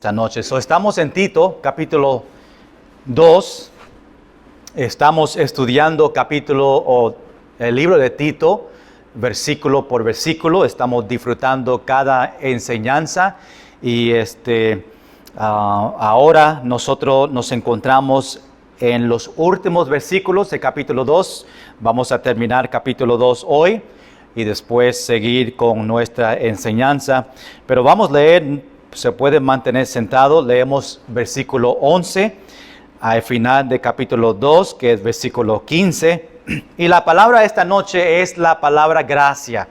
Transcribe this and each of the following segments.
esta noche. Estamos en Tito, capítulo 2. Estamos estudiando el libro de Tito, versículo por versículo. Estamos disfrutando cada enseñanza y ahora nosotros nos encontramos en los últimos versículos de capítulo 2. Vamos a terminar capítulo 2 hoy y después seguir con nuestra enseñanza. Pero vamos a leer, se puede mantener sentado, leemos versículo 11 al final de capítulo 2, que es versículo 15. Y la palabra esta noche es la palabra gracia.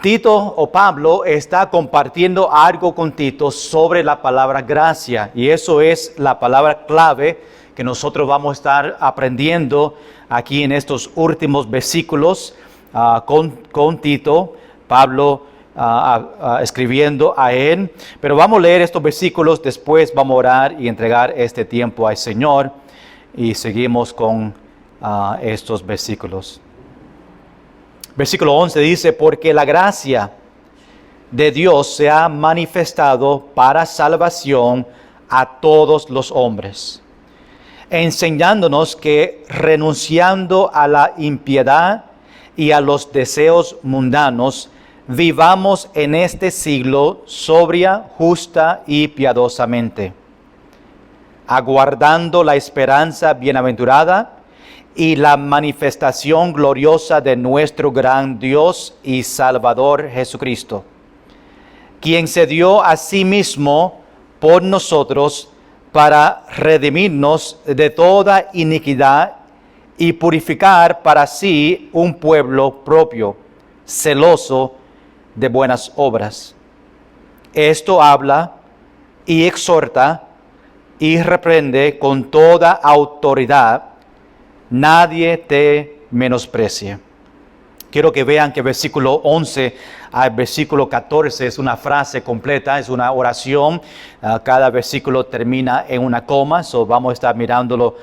Tito o Pablo está compartiendo algo con Tito sobre la palabra gracia. Y eso es la palabra clave que nosotros vamos a estar aprendiendo aquí en estos últimos versículos con Tito, Pablo escribiendo a él. Pero vamos a leer estos versículos, después vamos a orar y entregar este tiempo al Señor y seguimos con estos versículos. Versículo 11 dice: porque la gracia de Dios se ha manifestado para salvación a todos los hombres, enseñándonos que renunciando a la impiedad y a los deseos mundanos, vivamos en este siglo sobria, justa y piadosamente, aguardando la esperanza bienaventurada y la manifestación gloriosa de nuestro gran Dios y Salvador Jesucristo, quien se dio a sí mismo por nosotros para redimirnos de toda iniquidad y purificar para sí un pueblo propio, celoso de buenas obras. Esto habla y exhorta y reprende con toda autoridad. Nadie te menosprecie. Quiero que vean que versículo 11 al versículo 14 es una frase completa, es una oración. Cada versículo termina en una coma, vamos a estar mirándolo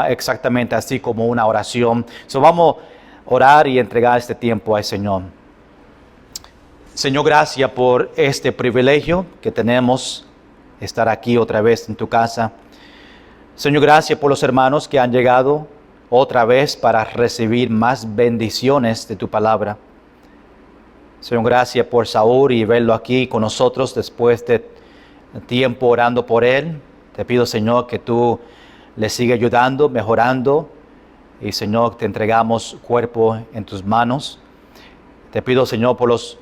exactamente así como una oración. Vamos a orar y entregar este tiempo al Señor. Señor, gracias por este privilegio que tenemos de estar aquí otra vez en tu casa. Señor, gracias por los hermanos que han llegado otra vez para recibir más bendiciones de tu palabra. Señor, gracias por Saúl y verlo aquí con nosotros después de tiempo orando por él. Te pido, Señor, que tú le sigas ayudando, mejorando. Y, Señor, te entregamos cuerpo en tus manos. Te pido, Señor, por los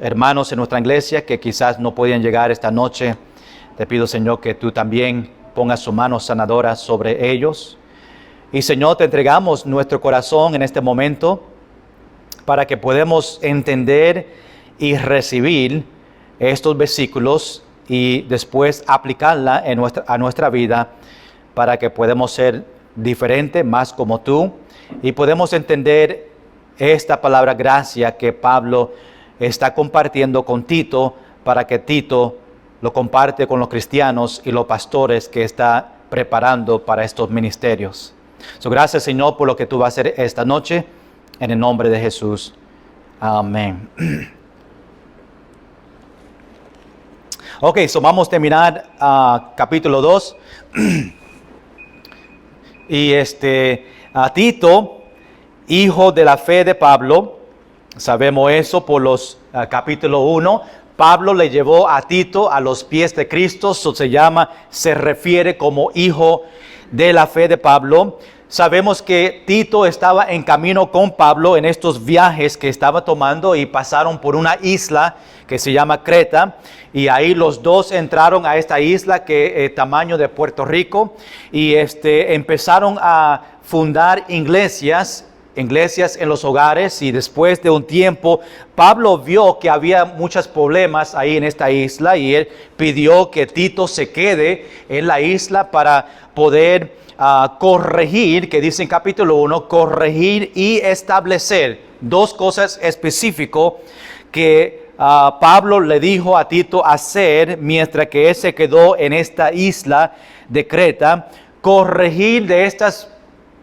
hermanos en nuestra iglesia que quizás no podían llegar esta noche. Te pido, Señor, que tú también pongas su mano sanadora sobre ellos. Y, Señor, te entregamos nuestro corazón en este momento para que podamos entender y recibir estos versículos y después aplicarla a nuestra vida para que podamos ser diferentes, más como tú, y podemos entender esta palabra gracia que Pablo está compartiendo con Tito para que Tito lo comparte con los cristianos y los pastores que está preparando para estos ministerios. Gracias, Señor, por lo que tú vas a hacer esta noche, en el nombre de Jesús. Amén. Ok, vamos a terminar capítulo 2. Y Tito, hijo de la fe de Pablo, sabemos eso por los capítulo 1. Pablo le llevó a Tito a los pies de Cristo, se refiere como hijo de la fe de Pablo. Sabemos que Tito estaba en camino con Pablo en estos viajes que estaba tomando y pasaron por una isla que se llama Creta, y ahí los dos entraron a esta isla que tamaño de Puerto Rico, y empezaron a fundar iglesias en los hogares. Y después de un tiempo Pablo vio que había muchos problemas ahí en esta isla y él pidió que Tito se quede en la isla para poder corregir, que dice en capítulo 1, corregir y establecer dos cosas específicas que Pablo le dijo a Tito hacer mientras que él se quedó en esta isla de Creta: corregir de estas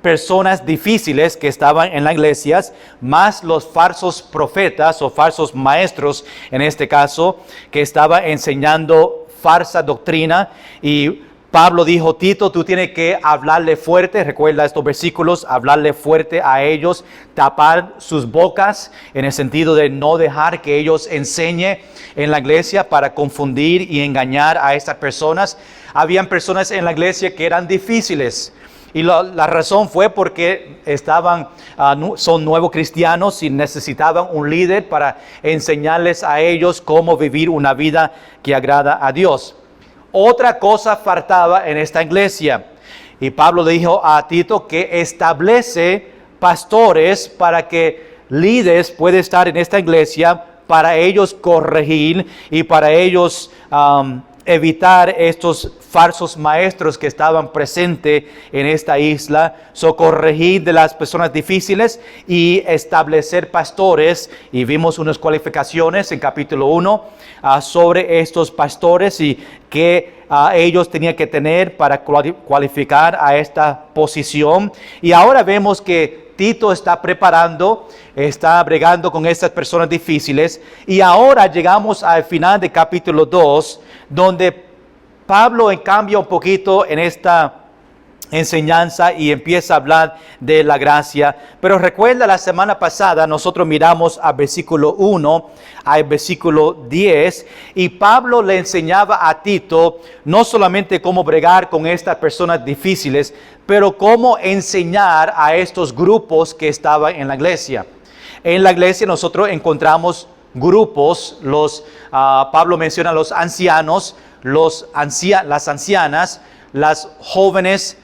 personas difíciles que estaban en las iglesias, más los falsos profetas o falsos maestros, en este caso, que estaban enseñando falsa doctrina. Y Pablo dijo: Tito, tú tienes que hablarle fuerte, recuerda estos versículos, hablarle fuerte a ellos, tapar sus bocas, en el sentido de no dejar que ellos enseñen en la iglesia para confundir y engañar a estas personas. Habían personas en la iglesia que eran difíciles, y la razón fue porque son nuevos cristianos y necesitaban un líder para enseñarles a ellos cómo vivir una vida que agrada a Dios. Otra cosa faltaba en esta iglesia, y Pablo le dijo a Tito que establece pastores para que líderes puedan estar en esta iglesia, para ellos corregir y para ellos evitar estos falsos maestros que estaban presentes en esta isla. Corregir de las personas difíciles y establecer pastores. Y vimos unas cualificaciones en capítulo 1 sobre estos pastores y que ellos tenían que tener para cualificar a esta posición. Y ahora vemos que Tito está bregando con estas personas difíciles. Y ahora llegamos al final de capítulo 2, donde Pablo cambia un poquito en esta enseñanza y empieza a hablar de la gracia. Pero recuerda, la semana pasada nosotros miramos al versículo 1 al versículo 10, y Pablo le enseñaba a Tito no solamente cómo bregar con estas personas difíciles, pero cómo enseñar a estos grupos que estaban en la iglesia. En la iglesia nosotros encontramos grupos. Pablo menciona los ancianos, las ancianas, las jóvenes,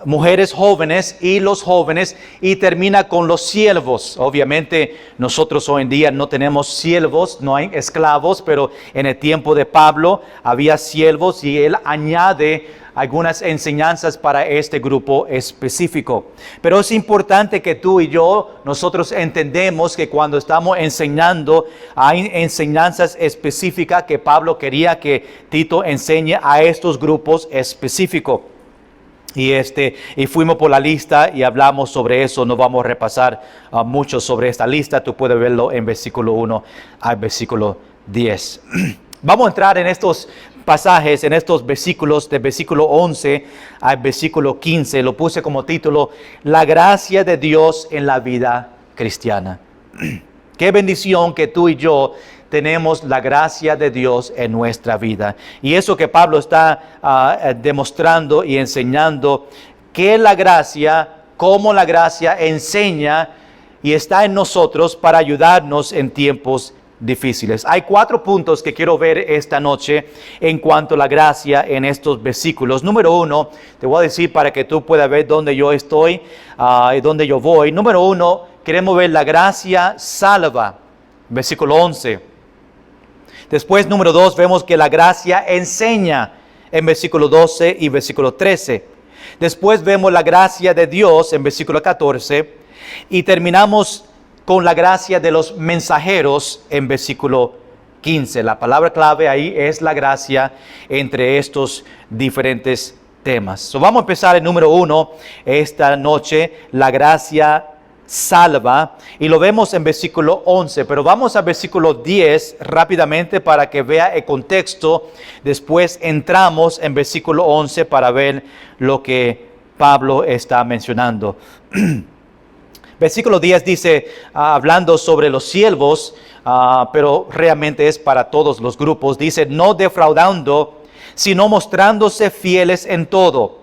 mujeres jóvenes y los jóvenes, y termina con los siervos. Obviamente nosotros hoy en día no tenemos siervos, no hay esclavos, pero en el tiempo de Pablo había siervos, y él añade algunas enseñanzas para este grupo específico. Pero es importante que tú y yo, nosotros entendemos que cuando estamos enseñando, hay enseñanzas específicas que Pablo quería que Tito enseñe a estos grupos específicos. Y fuimos por la lista y hablamos sobre eso. No vamos a repasar mucho sobre esta lista. Tú puedes verlo en versículo 1 al versículo 10. Vamos a entrar en estos pasajes, en estos versículos, del versículo 11 al versículo 15. Lo puse como título: La gracia de Dios en la vida cristiana. Qué bendición que tú y yo tenemos la gracia de Dios en nuestra vida. Y eso que Pablo está demostrando y enseñando, que la gracia, cómo la gracia enseña y está en nosotros para ayudarnos en tiempos difíciles. Hay 4 puntos que quiero ver esta noche en cuanto a la gracia en estos versículos. Número 1, te voy a decir para que tú puedas ver dónde yo estoy y dónde yo voy. Número 1, queremos ver la gracia salva, versículo 11. Después, número 2, vemos que la gracia enseña en versículo 12 y versículo 13. Después vemos la gracia de Dios en versículo 14. Y terminamos con la gracia de los mensajeros en versículo 15. La palabra clave ahí es la gracia entre estos diferentes temas. Vamos a empezar el número 1 esta noche, la gracia salva, y lo vemos en versículo 11, pero vamos al versículo 10 rápidamente para que vea el contexto. Después entramos en versículo 11 para ver lo que Pablo está mencionando. Versículo 10 dice, hablando sobre los siervos, pero realmente es para todos los grupos, dice: no defraudando, sino mostrándose fieles en todo,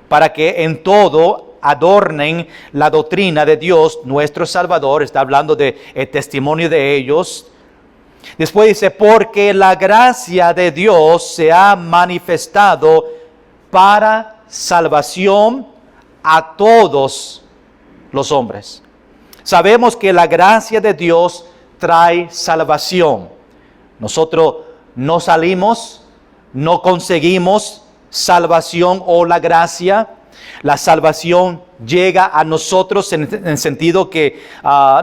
para que en todo adornen la doctrina de Dios nuestro Salvador. Está hablando del testimonio de ellos. Después dice: porque la gracia de Dios se ha manifestado para salvación a todos los hombres. Sabemos que la gracia de Dios trae salvación. Nosotros no salimos, no conseguimos salvación o la gracia. La salvación llega a nosotros en el sentido que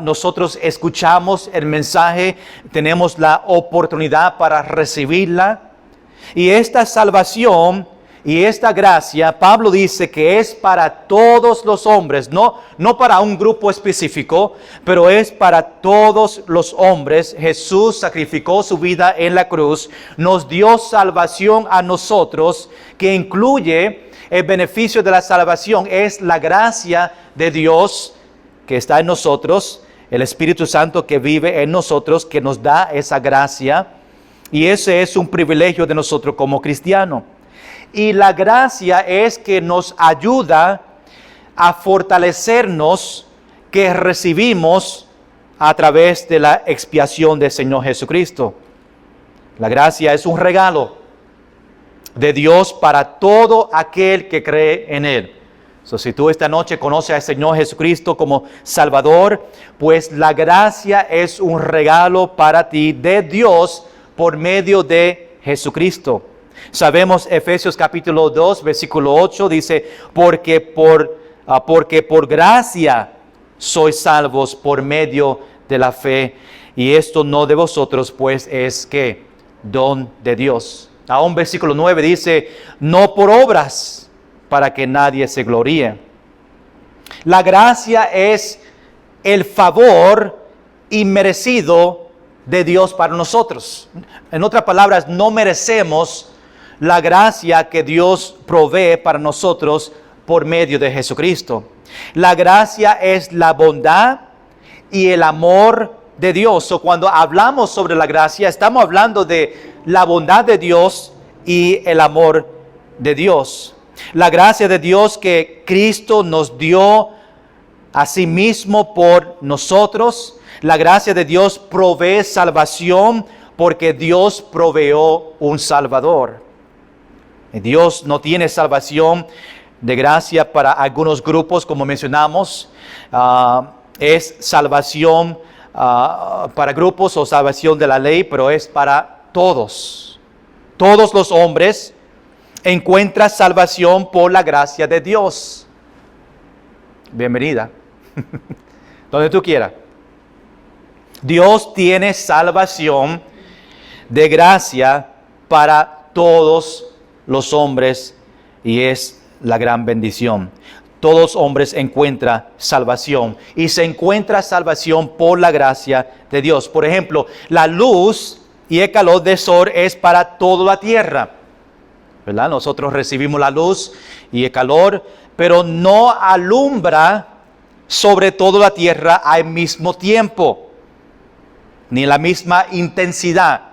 nosotros escuchamos el mensaje, tenemos la oportunidad para recibirla. Y esta salvación Y esta gracia, Pablo dice que es para todos los hombres, no para un grupo específico, pero es para todos los hombres. Jesús sacrificó su vida en la cruz, nos dio salvación a nosotros, que incluye el beneficio de la salvación, es la gracia de Dios que está en nosotros, el Espíritu Santo que vive en nosotros, que nos da esa gracia, y ese es un privilegio de nosotros como cristianos. Y la gracia es que nos ayuda a fortalecernos, que recibimos a través de la expiación del Señor Jesucristo. La gracia es un regalo de Dios para todo aquel que cree en Él. Si tú esta noche conoces al Señor Jesucristo como Salvador, pues la gracia es un regalo para ti de Dios por medio de Jesucristo. Sabemos Efesios capítulo 2, versículo 8, dice, porque por gracia sois salvos por medio de la fe, y esto no de vosotros, pues es que don de Dios. Aún versículo 9 dice, no por obras, para que nadie se gloríe. La gracia es el favor inmerecido de Dios para nosotros. En otras palabras, no merecemos la gracia que Dios provee para nosotros por medio de Jesucristo. La gracia es la bondad y el amor de Dios. Cuando hablamos sobre la gracia, estamos hablando de la bondad de Dios y el amor de Dios. La gracia de Dios que Cristo nos dio a sí mismo por nosotros. La gracia de Dios provee salvación porque Dios proveó un Salvador. Dios no tiene salvación de gracia para algunos grupos, como mencionamos. Es salvación para grupos o salvación de la ley, pero es para todos. Todos los hombres encuentran salvación por la gracia de Dios. Bienvenida. Donde tú quieras. Dios tiene salvación de gracia para todos los hombres, y es la gran bendición. Todos los hombres encuentran salvación, y se encuentra salvación por la gracia de Dios. Por ejemplo, la luz y el calor del sol es para toda la tierra, ¿verdad? Nosotros recibimos la luz y el calor, pero no alumbra sobre toda la tierra al mismo tiempo, ni la misma intensidad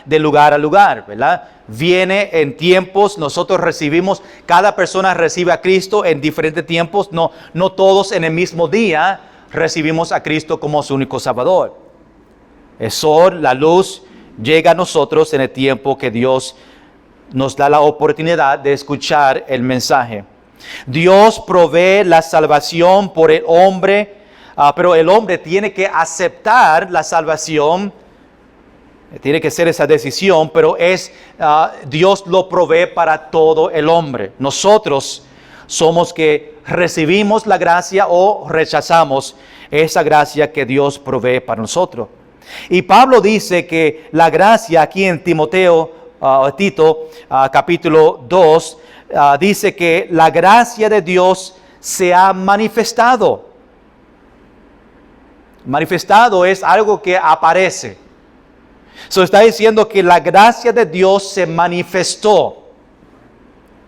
de lugar a lugar, ¿verdad? Viene en tiempos, nosotros recibimos, cada persona recibe a Cristo en diferentes tiempos, no todos en el mismo día recibimos a Cristo como su único Salvador. El sol, la luz, llega a nosotros en el tiempo que Dios nos da la oportunidad de escuchar el mensaje. Dios provee la salvación por el hombre, pero el hombre tiene que aceptar la salvación. Tiene que ser esa decisión, pero Dios lo provee para todo el hombre. Nosotros somos que recibimos la gracia o rechazamos esa gracia que Dios provee para nosotros. Y Pablo dice que la gracia aquí en Tito, capítulo 2, dice que la gracia de Dios se ha manifestado. Manifestado es algo que aparece. Está diciendo que la gracia de Dios se manifestó.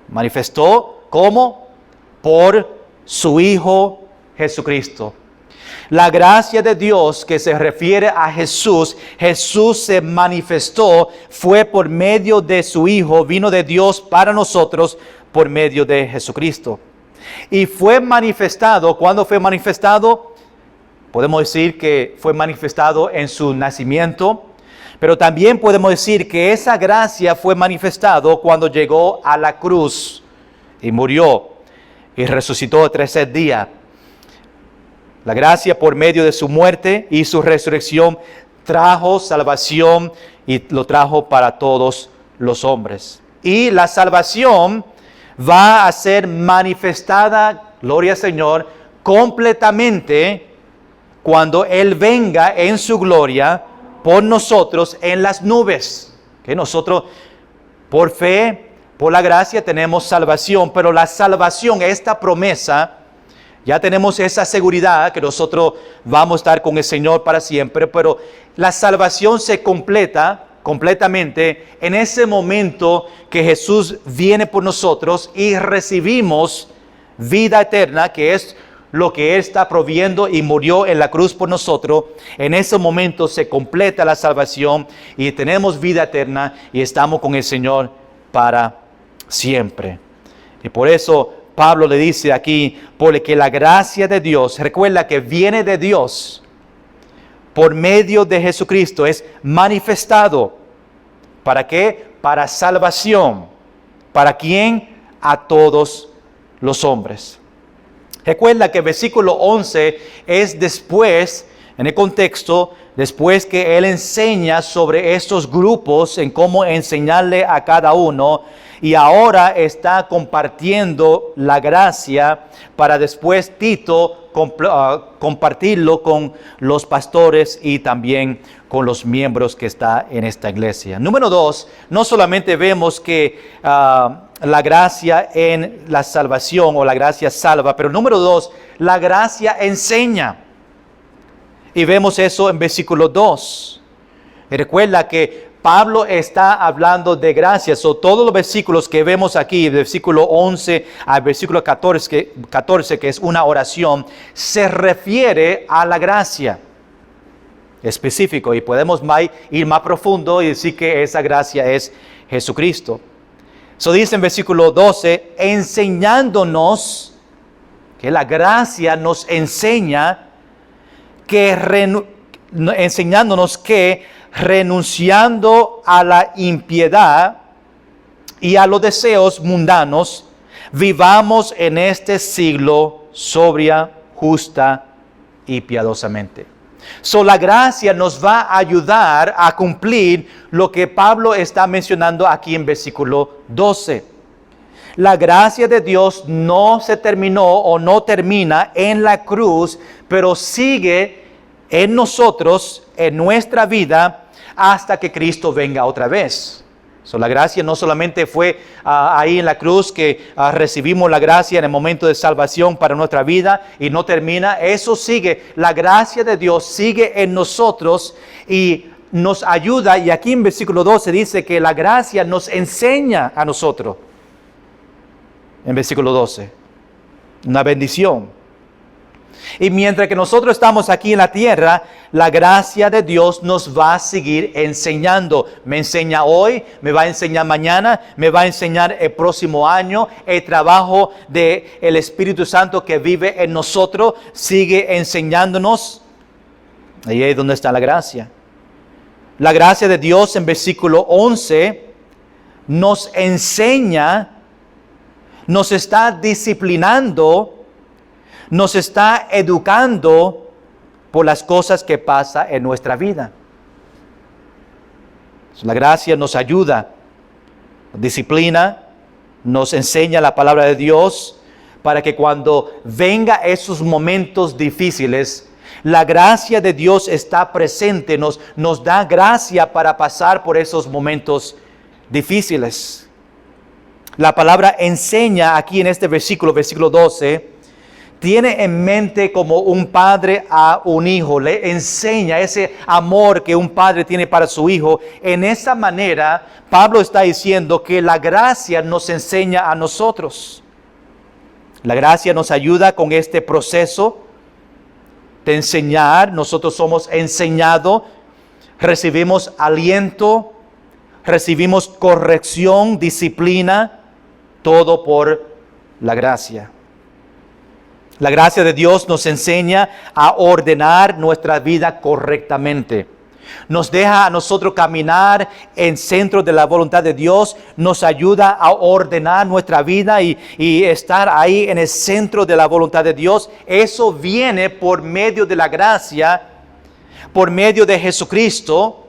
¿Manifestó cómo? Por su Hijo Jesucristo. La gracia de Dios que se refiere a Jesús, Jesús se manifestó, fue por medio de su Hijo, vino de Dios para nosotros por medio de Jesucristo. Y fue manifestado, ¿cuándo fue manifestado? Podemos decir que fue manifestado en su nacimiento. Pero también podemos decir que esa gracia fue manifestado cuando llegó a la cruz y murió y resucitó el tercer día. La gracia por medio de su muerte y su resurrección trajo salvación y lo trajo para todos los hombres. Y la salvación va a ser manifestada, gloria al Señor, completamente cuando Él venga en su gloria por nosotros en las nubes. Que nosotros por fe Por la gracia tenemos salvación, pero la salvación, esta promesa, ya tenemos esa seguridad que nosotros vamos a estar con el Señor para siempre, pero la salvación se completa completamente en ese momento que Jesús viene por nosotros y recibimos vida eterna, que es lo que Él está proviendo y murió en la cruz por nosotros. En ese momento se completa la salvación y tenemos vida eterna y estamos con el Señor para siempre. Y por eso Pablo le dice aquí, porque la gracia de Dios, recuerda que viene de Dios, por medio de Jesucristo, es manifestado. ¿Para qué? Para salvación. ¿Para quién? A todos los hombres. Recuerda que el versículo 11 es después, en el contexto, después que él enseña sobre estos grupos, en cómo enseñarle a cada uno, y ahora está compartiendo la gracia para después Tito compartirlo con los pastores y también con los miembros que está en esta iglesia. Número 2, no solamente vemos que la gracia en la salvación o la gracia salva, pero número 2, la gracia enseña. Y vemos eso en versículo 2. Y recuerda que Pablo está hablando de gracia. Todos los versículos que vemos aquí, versículo 11 al versículo 14, que es una oración, se refiere a la gracia específico. Y podemos ir más profundo y decir que esa gracia es Jesucristo. Dice en versículo 12, enseñándonos, que la gracia nos enseña, enseñándonos que renunciando a la impiedad y a los deseos mundanos, vivamos en este siglo sobria, justa y piadosamente. La gracia nos va a ayudar a cumplir lo que Pablo está mencionando aquí en versículo 12. La gracia de Dios no se terminó o no termina en la cruz, pero sigue en nosotros, en nuestra vida, hasta que Cristo venga otra vez. La gracia no solamente fue ahí en la cruz que recibimos la gracia en el momento de salvación para nuestra vida y no termina. Eso sigue. La gracia de Dios sigue en nosotros y nos ayuda. Y aquí en versículo 12 dice que la gracia nos enseña a nosotros. En versículo 12. Una bendición. Y mientras que nosotros estamos aquí en la tierra, la gracia de Dios nos va a seguir enseñando. Me enseña hoy, me va a enseñar mañana, me va a enseñar el próximo año. El trabajo del Espíritu Santo que vive en nosotros sigue enseñándonos. Ahí es donde está la gracia. La gracia de Dios en versículo 11 nos enseña, nos está disciplinando, nos está educando por las cosas que pasan en nuestra vida. La gracia nos ayuda, disciplina, nos enseña la palabra de Dios para que cuando venga esos momentos difíciles, la gracia de Dios está presente, nos da gracia para pasar por esos momentos difíciles. La palabra enseña aquí en este versículo 12, tiene en mente como un padre a un hijo, le enseña ese amor que un padre tiene para su hijo. En esa manera, Pablo está diciendo que la gracia nos enseña a nosotros. La gracia nos ayuda con este proceso de enseñar. Nosotros somos enseñados, recibimos aliento, recibimos corrección, disciplina, todo por la gracia. La gracia de Dios nos enseña a ordenar nuestra vida correctamente. Nos deja a nosotros caminar en centro de la voluntad de Dios. Nos ayuda a ordenar nuestra vida y estar ahí en el centro de la voluntad de Dios. Eso viene por medio de la gracia, por medio de Jesucristo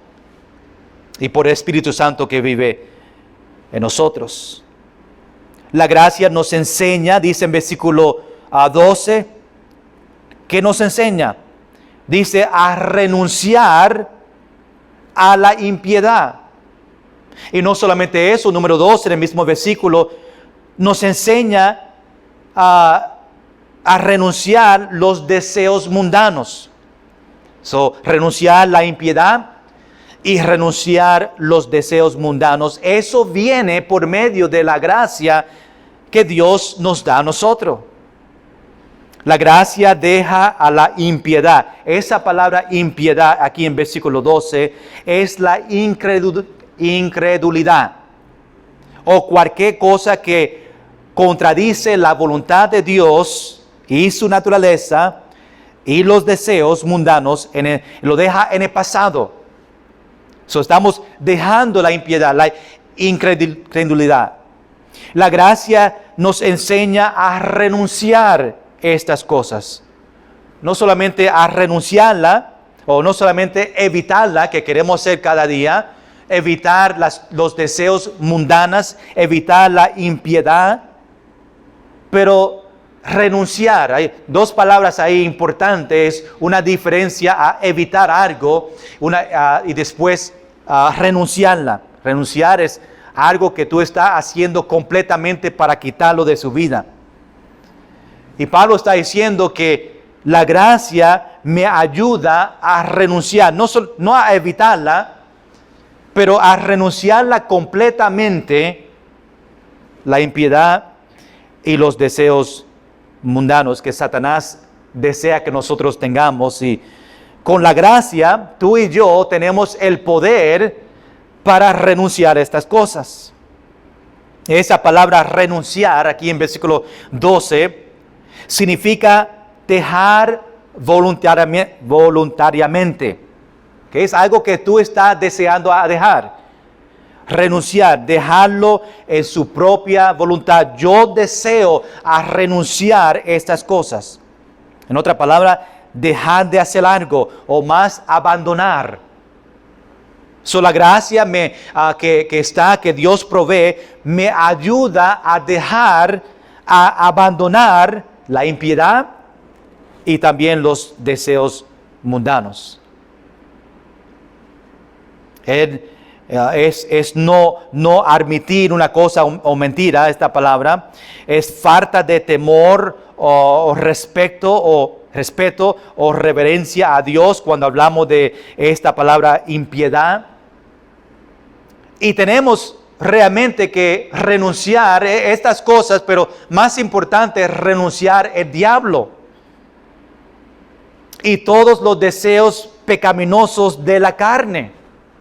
y por el Espíritu Santo que vive en nosotros. La gracia nos enseña, dice en versículo 12, ¿qué nos enseña? Dice a renunciar a la impiedad. Y no solamente eso, número 2, en el mismo versículo, nos enseña a renunciar los deseos mundanos. Renunciar la impiedad y renunciar los deseos mundanos. Eso viene por medio de la gracia que Dios nos da a nosotros. La gracia deja a la impiedad. Esa palabra impiedad aquí en versículo 12 es la incredulidad o cualquier cosa que contradice la voluntad de Dios y su naturaleza y los deseos mundanos, lo deja en el pasado. Estamos dejando la impiedad, la incredulidad. La gracia nos enseña a renunciar estas cosas. No solamente a renunciarla, o no solamente evitarla, que queremos hacer cada día, evitar los deseos mundanos, evitar la impiedad, pero renunciar. Hay dos palabras ahí importantes, una diferencia a evitar algo y después renunciarla. Renunciar es algo que tú estás haciendo completamente para quitarlo de su vida. Y Pablo está diciendo que la gracia me ayuda a renunciar, no a evitarla, pero a renunciarla completamente, la impiedad y los deseos mundanos que Satanás desea que nosotros tengamos. Y con la gracia, tú y yo tenemos el poder para renunciar a estas cosas. Esa palabra renunciar aquí en versículo 12 significa dejar voluntariamente, que es algo que tú estás deseando a dejar. Renunciar, dejarlo en su propia voluntad. Yo deseo a renunciar estas cosas. En otra palabra, dejar de hacer algo o más abandonar. La gracia que Dios provee me ayuda a dejar, a abandonar la impiedad y también los deseos mundanos. Es no admitir una cosa o mentira, esta palabra. Es falta de temor o respeto o reverencia a Dios cuando hablamos de esta palabra impiedad. Y tenemos realmente que renunciar a estas cosas, pero más importante es renunciar al diablo y todos los deseos pecaminosos de la carne.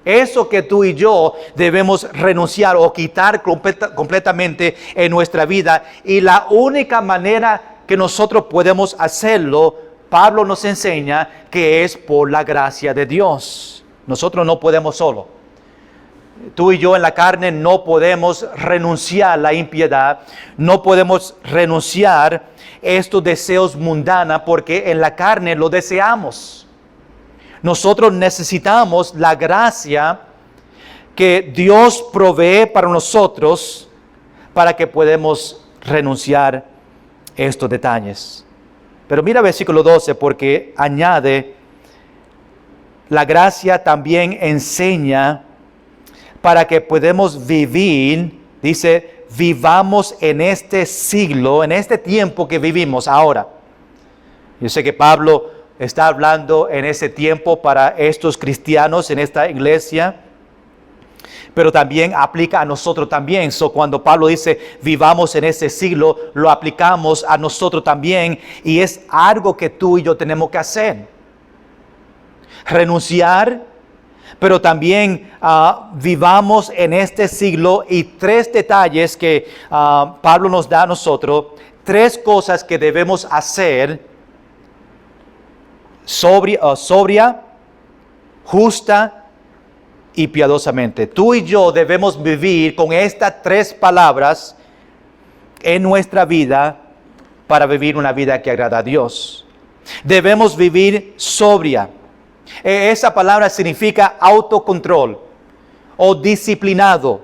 Eso que tú y yo debemos renunciar o quitar completamente en nuestra vida. Y la única manera que nosotros podemos hacerlo, Pablo nos enseña que es por la gracia de Dios. Nosotros no podemos solo. Tú y yo en la carne no podemos renunciar a la impiedad, no podemos renunciar a estos deseos mundanos porque en la carne lo deseamos. Nosotros necesitamos la gracia que Dios provee para nosotros para que podamos renunciar a estos detalles. Pero mira versículo 12 porque añade, la gracia también enseña para que podamos vivir, dice, vivamos en este siglo, en este tiempo que vivimos ahora. Yo sé que Pablo está hablando en ese tiempo para estos cristianos en esta iglesia, pero también aplica a nosotros también. Cuando Pablo dice vivamos en este siglo, lo aplicamos a nosotros también y es algo que tú y yo tenemos que hacer. Renunciar, pero también vivamos en este siglo y 3 detalles que Pablo nos da a nosotros, 3 cosas que debemos hacer sobria, justa y piadosamente. Tú y yo debemos vivir con estas 3 palabras en nuestra vida para vivir una vida que agrada a Dios. Debemos vivir sobria. Esa palabra significa autocontrol o disciplinado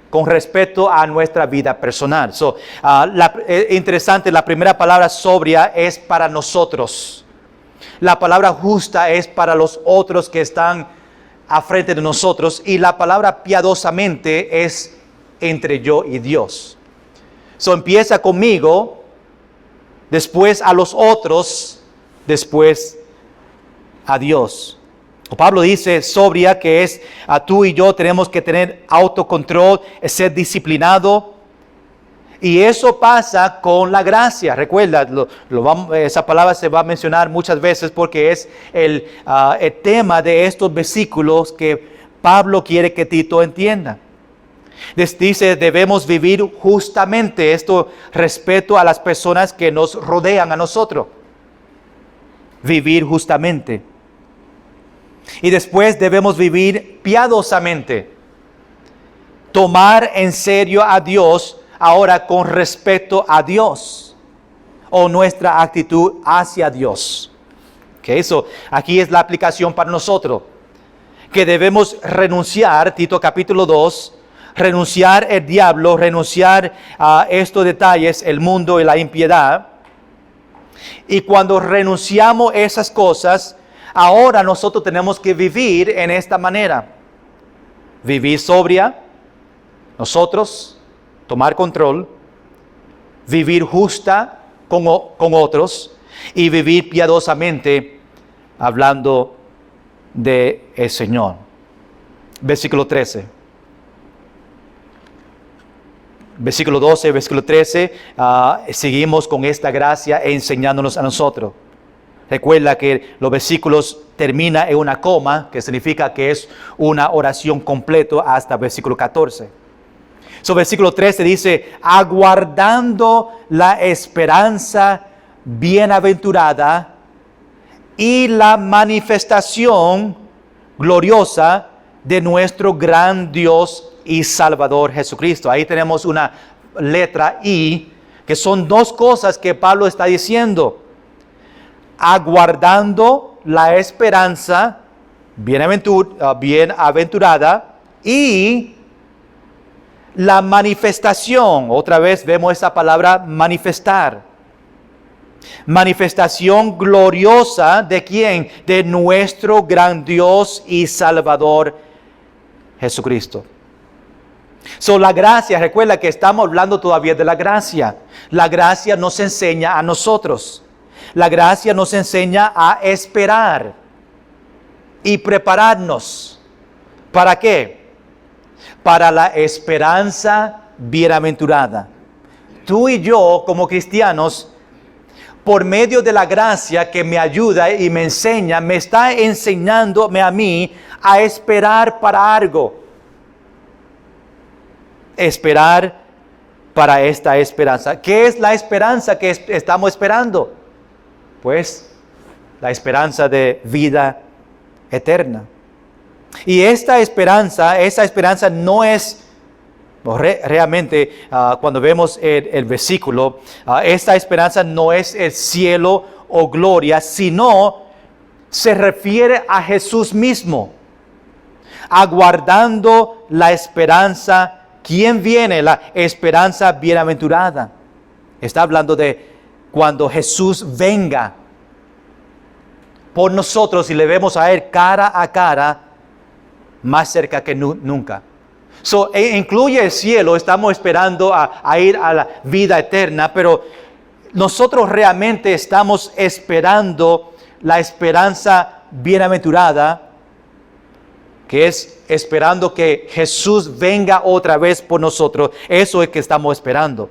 con respecto a nuestra vida personal. Interesante, la primera palabra sobria es para nosotros. La palabra justa es para los otros que están a frente de nosotros, y la palabra piadosamente es entre yo y Dios. So empieza conmigo, después a los otros, después a Dios. Pablo dice sobria que es a tú y yo tenemos que tener autocontrol, ser disciplinado. Y eso pasa con la gracia. Recuerda, esa palabra se va a mencionar muchas veces porque es el tema de estos versículos que Pablo quiere que Tito entienda. Dice, debemos vivir justamente, esto respeto a las personas que nos rodean a nosotros. Vivir justamente. Y después debemos vivir piadosamente. Tomar en serio a Dios ahora con respecto a Dios. O nuestra actitud hacia Dios. Eso aquí es la aplicación para nosotros. Que debemos renunciar, Tito capítulo 2, renunciar el diablo, renunciar a estos detalles, el mundo y la impiedad. Y cuando renunciamos a esas cosas, ahora nosotros tenemos que vivir en esta manera. Vivir sobria, nosotros, tomar control, vivir justa con otros y vivir piadosamente hablando de el Señor. Versículo 13. Versículo 12, versículo 13, seguimos con esta gracia enseñándonos a nosotros. Recuerda que los versículos terminan en una coma, que significa que es una oración completa hasta versículo 14. Versículo 13 dice, aguardando la esperanza bienaventurada y la manifestación gloriosa de nuestro gran Dios y Salvador Jesucristo. Ahí tenemos una letra I, que son dos cosas que Pablo está diciendo. Aguardando la esperanza bienaventurada y la manifestación. Otra vez vemos esa palabra manifestar. Manifestación gloriosa de ¿quién? De nuestro gran Dios y Salvador Jesucristo. La gracia, recuerda que estamos hablando todavía de la gracia. La gracia nos enseña a nosotros. La gracia nos enseña a esperar y prepararnos. ¿Para qué? Para la esperanza bienaventurada. Tú y yo, como cristianos, por medio de la gracia que me ayuda y me enseña, me está enseñándome a mí a esperar para algo. Esperar para esta esperanza. ¿Qué es la esperanza que estamos esperando? Pues la esperanza de vida eterna. Y esa esperanza no es realmente, cuando vemos el versículo, esta esperanza no es el cielo o gloria, sino se refiere a Jesús mismo, aguardando la esperanza. ¿Quién viene? La esperanza bienaventurada. Está hablando de cuando Jesús venga por nosotros y le vemos a Él cara a cara, más cerca que nunca. Incluye el cielo, estamos esperando a ir a la vida eterna, pero nosotros realmente estamos esperando la esperanza bienaventurada, que es esperando que Jesús venga otra vez por nosotros. Eso es que estamos esperando.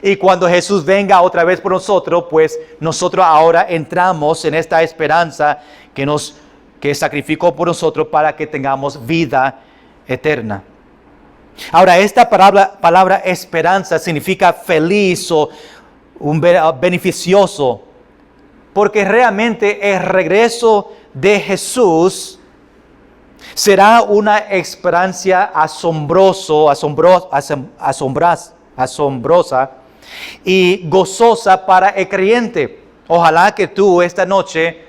Y cuando Jesús venga otra vez por nosotros, pues nosotros ahora entramos en esta esperanza que sacrificó por nosotros para que tengamos vida eterna. Ahora, esta palabra esperanza significa feliz o beneficioso, porque realmente el regreso de Jesús será una experiencia asombrosa y gozosa para el creyente. Ojalá que tú esta noche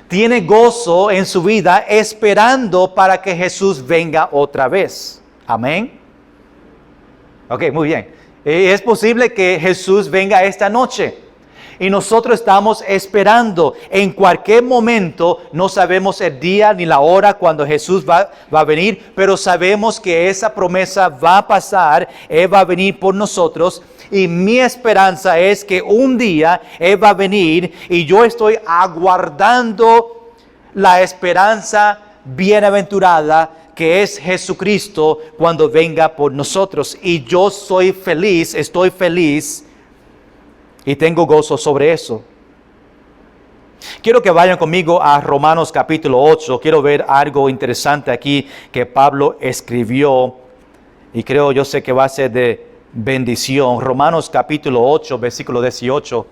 tienes gozo en su vida esperando para que Jesús venga otra vez. Amén. Ok, muy bien. Es posible que Jesús venga esta noche. Y nosotros estamos esperando. En cualquier momento, no sabemos el día ni la hora cuando Jesús va a venir, pero sabemos que esa promesa va a pasar. Él va a venir por nosotros. Y mi esperanza es que un día Él va a venir y yo estoy aguardando la esperanza bienaventurada que es Jesucristo cuando venga por nosotros. Y yo soy feliz, estoy feliz y tengo gozo sobre eso. Quiero que vayan conmigo a Romanos capítulo 8. Quiero ver algo interesante aquí que Pablo escribió y yo sé que va a ser de bendición. Romanos capítulo 8, versículo 18.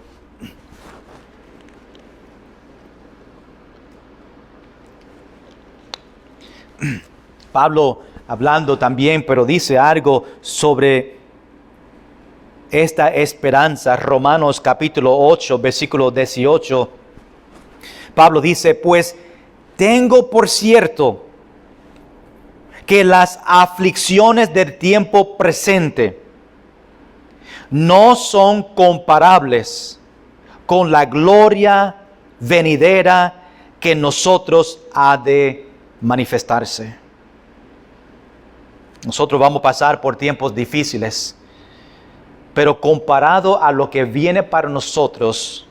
Pablo hablando también, pero dice algo sobre esta esperanza. Romanos capítulo 8, versículo 18. Pablo dice, pues tengo por cierto que las aflicciones del tiempo presente no son comparables con la gloria venidera que en nosotros ha de manifestarse. Nosotros vamos a pasar por tiempos difíciles, pero comparado a lo que viene para nosotros,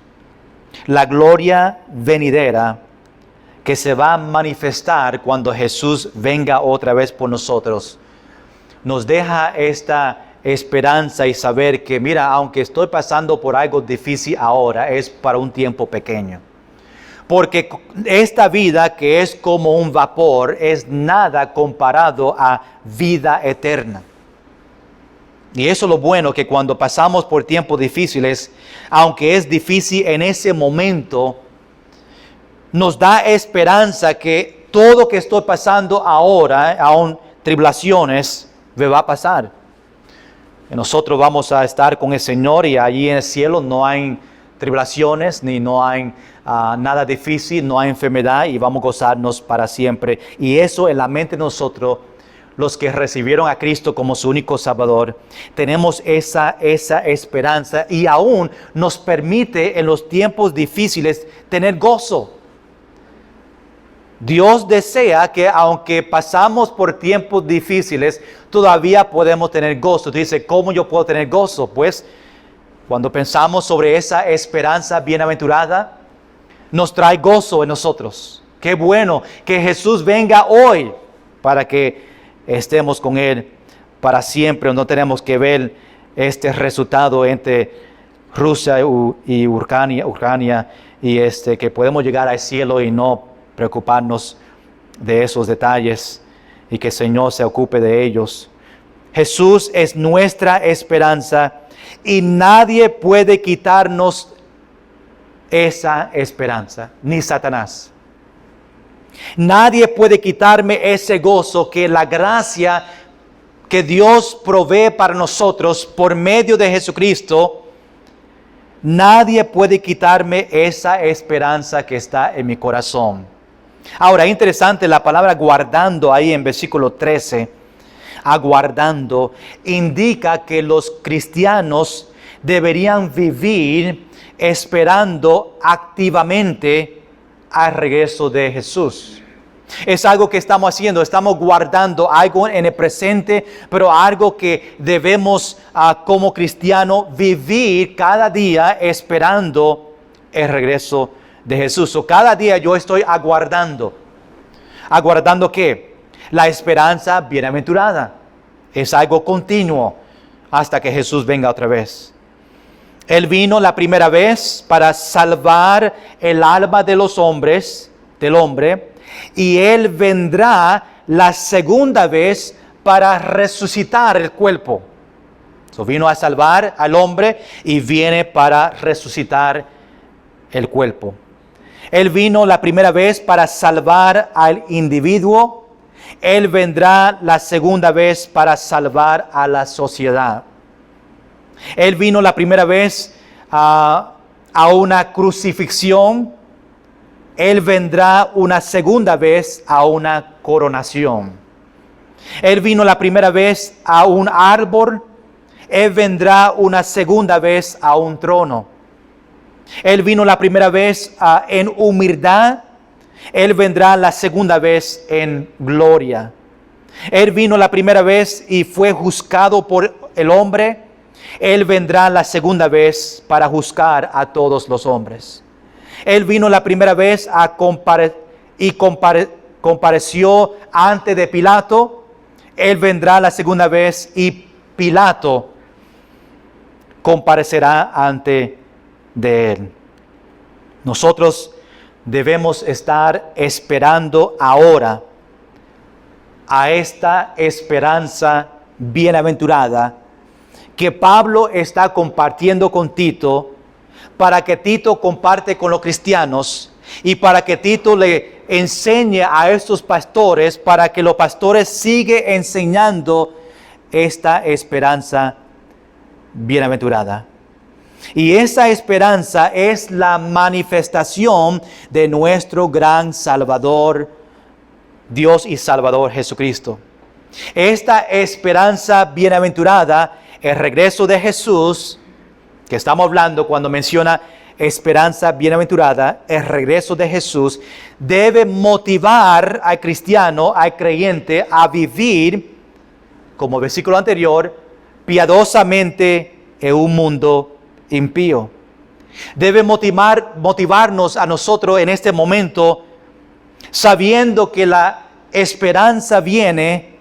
la gloria venidera que se va a manifestar cuando Jesús venga otra vez por nosotros, nos deja esta esperanza y saber que, mira, aunque estoy pasando por algo difícil ahora, es para un tiempo pequeño. Porque esta vida que es como un vapor es nada comparado a vida eterna. Y eso es lo bueno, que cuando pasamos por tiempos difíciles, aunque es difícil en ese momento, nos da esperanza que todo que estoy pasando ahora, aún tribulaciones, me va a pasar. Y nosotros vamos a estar con el Señor y allí en el cielo no hay tribulaciones, ni no hay nada difícil, no hay enfermedad y vamos a gozarnos para siempre. Y eso en la mente de nosotros, los que recibieron a Cristo como su único Salvador, tenemos esa esperanza y aún nos permite en los tiempos difíciles tener gozo. Dios desea que aunque pasamos por tiempos difíciles, todavía podemos tener gozo. Tú dices, ¿cómo yo puedo tener gozo? Pues cuando pensamos sobre esa esperanza bienaventurada, nos trae gozo en nosotros. Qué bueno que Jesús venga hoy para que estemos con Él para siempre. No tenemos que ver este resultado entre Rusia y Ucrania y que podemos llegar al cielo y no preocuparnos de esos detalles y que el Señor se ocupe de ellos. Jesús es nuestra esperanza y nadie puede quitarnos esa esperanza, ni Satanás. Nadie puede quitarme ese gozo que la gracia que Dios provee para nosotros por medio de Jesucristo. Nadie puede quitarme esa esperanza que está en mi corazón. Ahora, interesante la palabra guardando ahí en versículo 13. Aguardando indica que los cristianos deberían vivir esperando activamente al regreso de Jesús. Es algo que estamos haciendo, estamos guardando algo en el presente, pero algo que debemos como cristiano vivir cada día esperando el regreso de Jesús. O cada día yo estoy aguardando. ¿Aguardando qué? La esperanza bienaventurada. Es algo continuo hasta que Jesús venga otra vez. Él vino la primera vez para salvar el alma de los hombres, del hombre, y Él vendrá la segunda vez para resucitar el cuerpo. Vino a salvar al hombre y viene para resucitar el cuerpo. Él vino la primera vez para salvar al individuo. Él vendrá la segunda vez para salvar a la sociedad. Él vino la primera vez a una crucifixión. Él vendrá una segunda vez a una coronación. Él vino la primera vez a un árbol. Él vendrá una segunda vez a un trono. Él vino la primera vez en humildad. Él vendrá la segunda vez en gloria. Él vino la primera vez y fue juzgado por el hombre. Él vendrá la segunda vez para juzgar a todos los hombres. Él vino la primera vez compareció ante de Pilato. Él vendrá la segunda vez y Pilato comparecerá ante de él. Nosotros debemos estar esperando ahora a esta esperanza bienaventurada que Pablo está compartiendo con Tito, para que Tito comparte con los cristianos y para que Tito le enseñe a estos pastores, para que los pastores sigan enseñando esta esperanza bienaventurada. Y esa esperanza es la manifestación de nuestro gran Salvador, Dios y Salvador Jesucristo. Esta esperanza bienaventurada, el regreso de Jesús, que estamos hablando cuando menciona esperanza bienaventurada, el regreso de Jesús, debe motivar al cristiano, al creyente, a vivir, como versículo anterior, piadosamente en un mundo impío. Debe motivarnos a nosotros en este momento, sabiendo que la esperanza viene,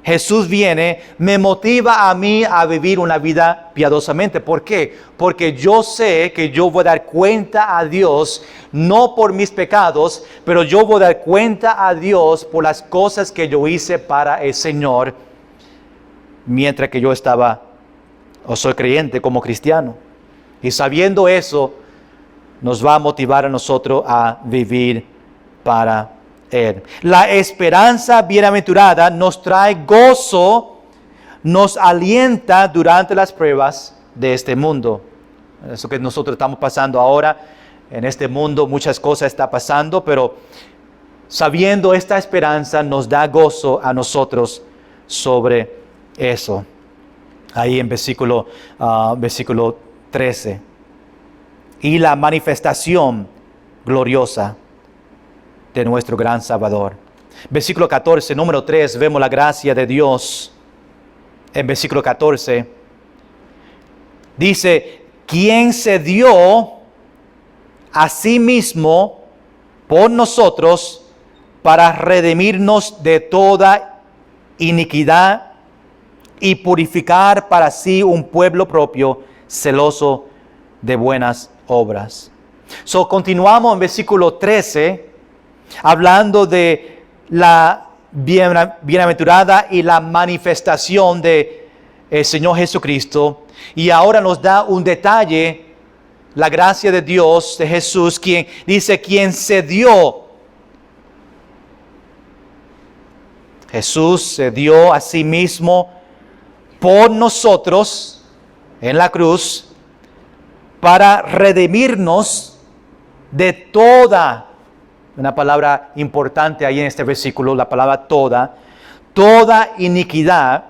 Jesús viene, me motiva a mí a vivir una vida piadosamente. ¿Por qué? Porque yo sé que yo voy a dar cuenta a Dios, no por mis pecados, pero yo voy a dar cuenta a Dios por las cosas que yo hice para el Señor, mientras que yo estaba o soy creyente como cristiano. Y sabiendo eso, nos va a motivar a nosotros a vivir para Él. La esperanza bienaventurada nos trae gozo, nos alienta durante las pruebas de este mundo. Eso que nosotros estamos pasando ahora, en este mundo muchas cosas están pasando, pero sabiendo esta esperanza nos da gozo a nosotros sobre eso. Ahí en versículo 13. Y la manifestación gloriosa de nuestro gran Salvador. Versículo 14, número 3, vemos la gracia de Dios. En versículo 14, dice, quien se dio a sí mismo por nosotros para redimirnos de toda iniquidad y purificar para sí un pueblo propio, celoso de buenas obras. Continuamos en versículo 13, hablando de la bienaventurada y la manifestación de el Señor Jesucristo. Y ahora nos da un detalle, la gracia de Dios, de Jesús, quien dice, quien se dio. Jesús se dio a sí mismo por nosotros en la cruz para redimirnos de toda, una palabra importante ahí en este versículo, la palabra toda iniquidad.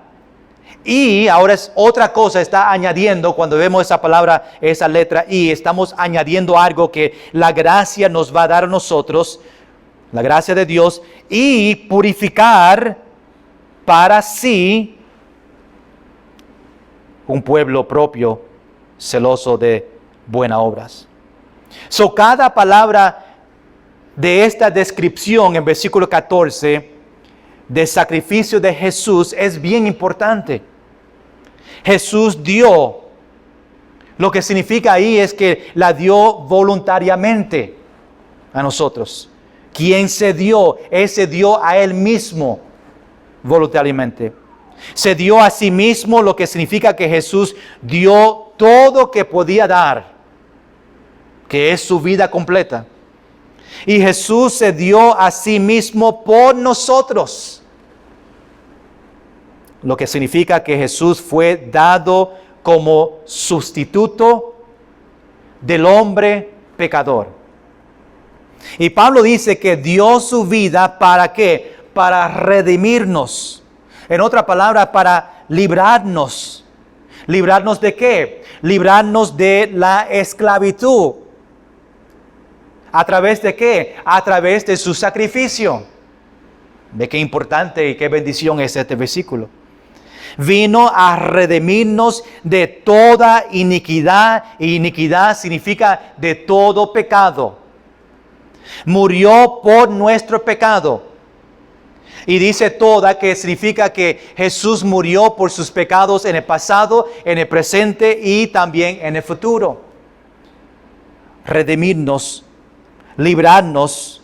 Y ahora es otra cosa, está añadiendo, cuando vemos esa palabra, esa letra I, estamos añadiendo algo que la gracia nos va a dar a nosotros, la gracia de Dios, y purificar para sí un pueblo propio, celoso de buenas obras. Cada palabra de esta descripción en versículo 14 del sacrificio de Jesús es bien importante. Jesús dio. Lo que significa ahí es que la dio voluntariamente a nosotros. Quien se dio, Él se dio a Él mismo voluntariamente. Se dio a sí mismo, lo que significa que Jesús dio todo que podía dar, que es su vida completa. Y Jesús se dio a sí mismo por nosotros, lo que significa que Jesús fue dado como sustituto del hombre pecador. Y Pablo dice que dio su vida ¿para qué? Para redimirnos. En otra palabra, para librarnos. ¿Librarnos de qué? Librarnos de la esclavitud ¿A través de qué? A través de su sacrificio. Ve qué importante y qué bendición es este versículo. Vino a redimirnos de toda iniquidad, y iniquidad significa de todo pecado. Murió por nuestro pecado. Y dice toda, que significa que Jesús murió por sus pecados en el pasado, en el presente y también en el futuro. Redimirnos, librarnos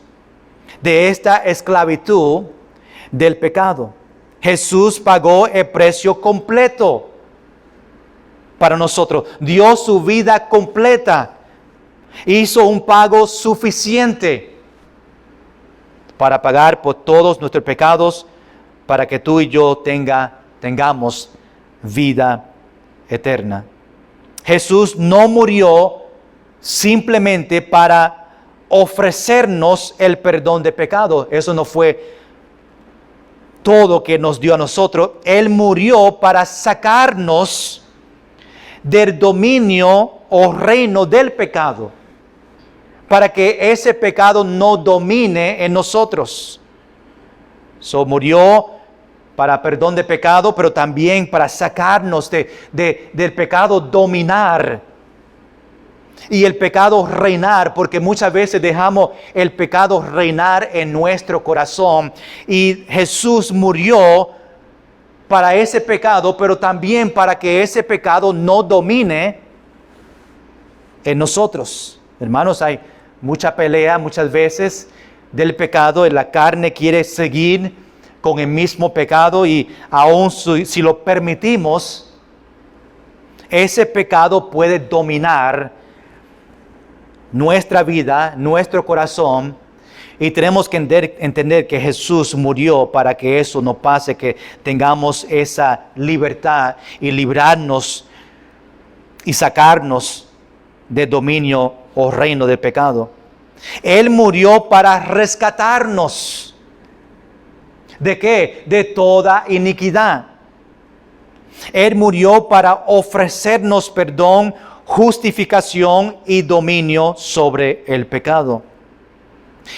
de esta esclavitud del pecado. Jesús pagó el precio completo para nosotros. Dio su vida completa. Hizo un pago suficiente para pagar por todos nuestros pecados, para que tú y yo tengamos vida eterna. Jesús no murió simplemente para ofrecernos el perdón de pecado. Eso no fue todo que nos dio a nosotros. Él murió para sacarnos del dominio o reino del pecado, para que ese pecado no domine en nosotros. Murió para perdón de pecado, pero también para sacarnos del pecado dominar y el pecado reinar, porque muchas veces dejamos el pecado reinar en nuestro corazón. Y Jesús murió para ese pecado, pero también para que ese pecado no domine en nosotros. Hermanos, hay mucha pelea muchas veces del pecado. La carne quiere seguir con el mismo pecado, y aún si lo permitimos, ese pecado puede dominar nuestra vida, nuestro corazón. Y tenemos que entender que Jesús murió para que eso no pase, que tengamos esa libertad y librarnos y sacarnos del dominio o reino del pecado. Él murió para rescatarnos. ¿De qué? De toda iniquidad. Él murió para ofrecernos perdón, justificación y dominio sobre el pecado.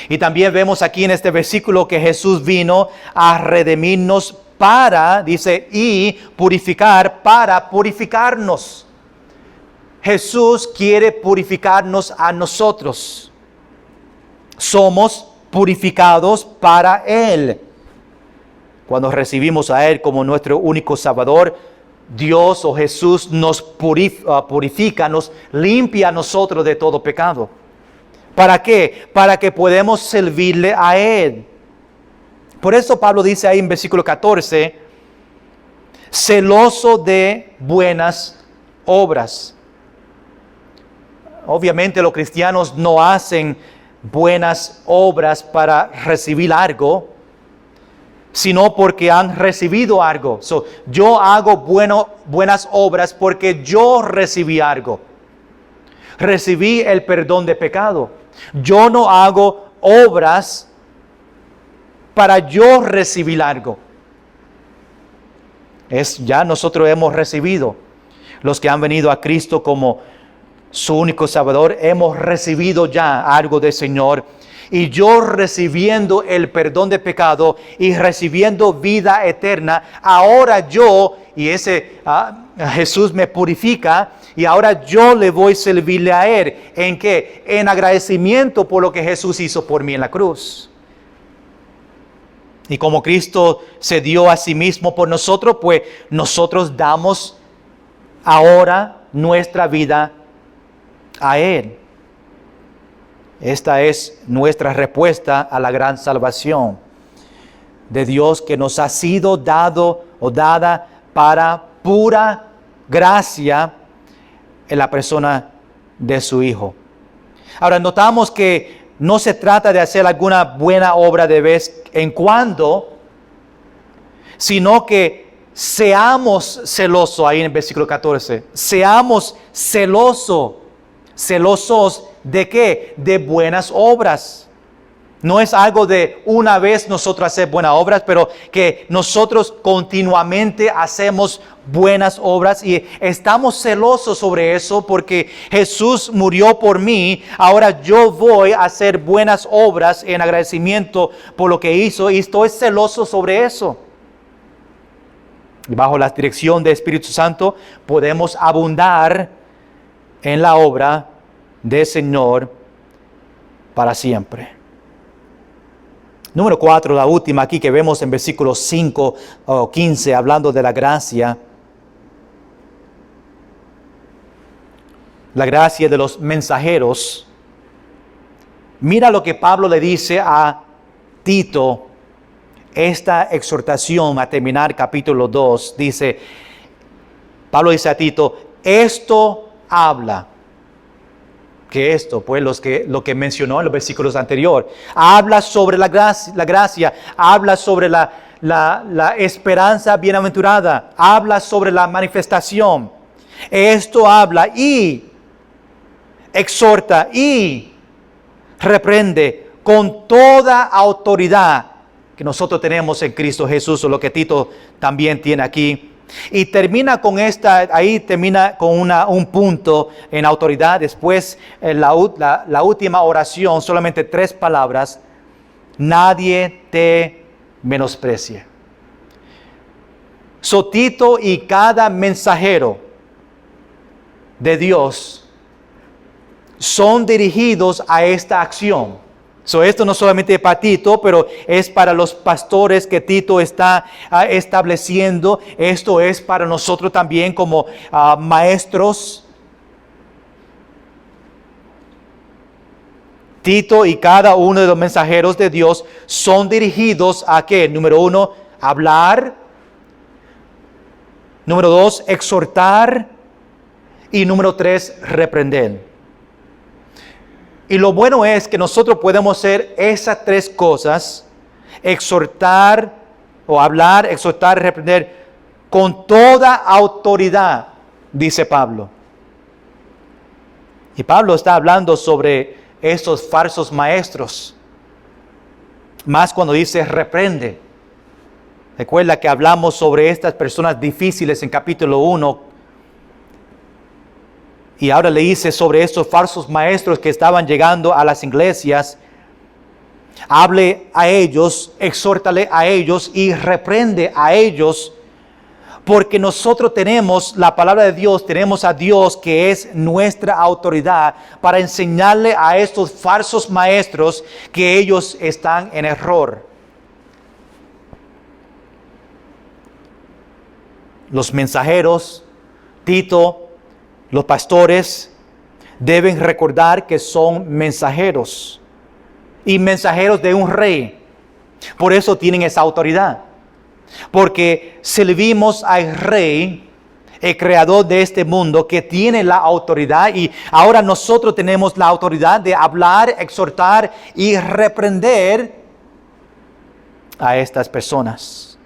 Y también vemos aquí en este versículo que Jesús vino a redimirnos para, dice, y purificar, para purificarnos. Jesús quiere purificarnos a nosotros. Somos purificados para Él. Cuando recibimos a Él como nuestro único Salvador, Dios o Jesús nos purifica, nos limpia a nosotros de todo pecado. ¿Para qué? Para que podamos servirle a Él. Por eso Pablo dice ahí en versículo 14, celoso de buenas obras. Obviamente los cristianos no hacen buenas obras para recibir algo, sino porque han recibido algo. Yo hago buenas obras porque yo recibí algo. Recibí el perdón de pecado. Yo no hago obras para yo recibir algo. Ya nosotros hemos recibido. Los que han venido a Cristo como su único Salvador, hemos recibido ya algo del Señor. Y yo recibiendo el perdón de pecado y recibiendo vida eterna, ahora yo, Jesús me purifica, y ahora yo le voy a servirle a Él. ¿En qué? En agradecimiento por lo que Jesús hizo por mí en la cruz. Y como Cristo se dio a sí mismo por nosotros, pues nosotros damos ahora nuestra vida a Él. Esta es nuestra respuesta a la gran salvación de Dios que nos ha sido dado o dada para pura gracia en la persona de su Hijo. Ahora notamos que no se trata de hacer alguna buena obra de vez en cuando, sino que seamos celosos, ahí en el versículo 14, seamos celosos. ¿De qué? De buenas obras. No es algo de una vez nosotros hacer buenas obras, pero que nosotros continuamente hacemos buenas obras y estamos celosos sobre eso porque Jesús murió por mí. Ahora yo voy a hacer buenas obras en agradecimiento por lo que hizo y estoy celoso sobre eso. Y bajo la dirección del Espíritu Santo podemos abundar en la obra del Señor para siempre. Número 4, la última aquí que vemos en versículos 5 o 15, hablando de la gracia. La gracia de los mensajeros. Mira lo que Pablo le dice a Tito, esta exhortación a terminar capítulo 2. Dice, Pablo dice a Tito, esto habla. Que esto, pues lo que mencionó en los versículos anteriores, habla sobre la gracia, habla sobre la esperanza bienaventurada, habla sobre la manifestación. Esto habla y exhorta y reprende con toda autoridad que nosotros tenemos en Cristo Jesús, o lo que Tito también tiene aquí. Y termina con termina con un punto en autoridad. Después, la última oración, solamente 3 palabras. Nadie te menosprecie. So, Tito y cada mensajero de Dios son dirigidos a esta acción. Esto no solamente es para Tito, pero es para los pastores que Tito está estableciendo. Esto es para nosotros también como maestros. Tito y cada uno de los mensajeros de Dios son dirigidos a ¿qué? Número 1, hablar. Número 2, exhortar. Y número 3, reprender. Y lo bueno es que nosotros podemos hacer esas 3 cosas, exhortar o hablar, exhortar y reprender con toda autoridad, dice Pablo. Y Pablo está hablando sobre esos falsos maestros, más cuando dice reprende. Recuerda que hablamos sobre estas personas difíciles en capítulo 1. Y ahora le dice sobre estos falsos maestros que estaban llegando a las iglesias. Hable a ellos, exhórtale a ellos y reprende a ellos. Porque nosotros tenemos la palabra de Dios, tenemos a Dios que es nuestra autoridad para enseñarle a estos falsos maestros que ellos están en error. Los mensajeros, Tito, los pastores deben recordar que son mensajeros y mensajeros de un rey. Por eso tienen esa autoridad. Porque servimos al rey, el creador de este mundo, que tiene la autoridad, y ahora nosotros tenemos la autoridad de hablar, exhortar y reprender a estas personas,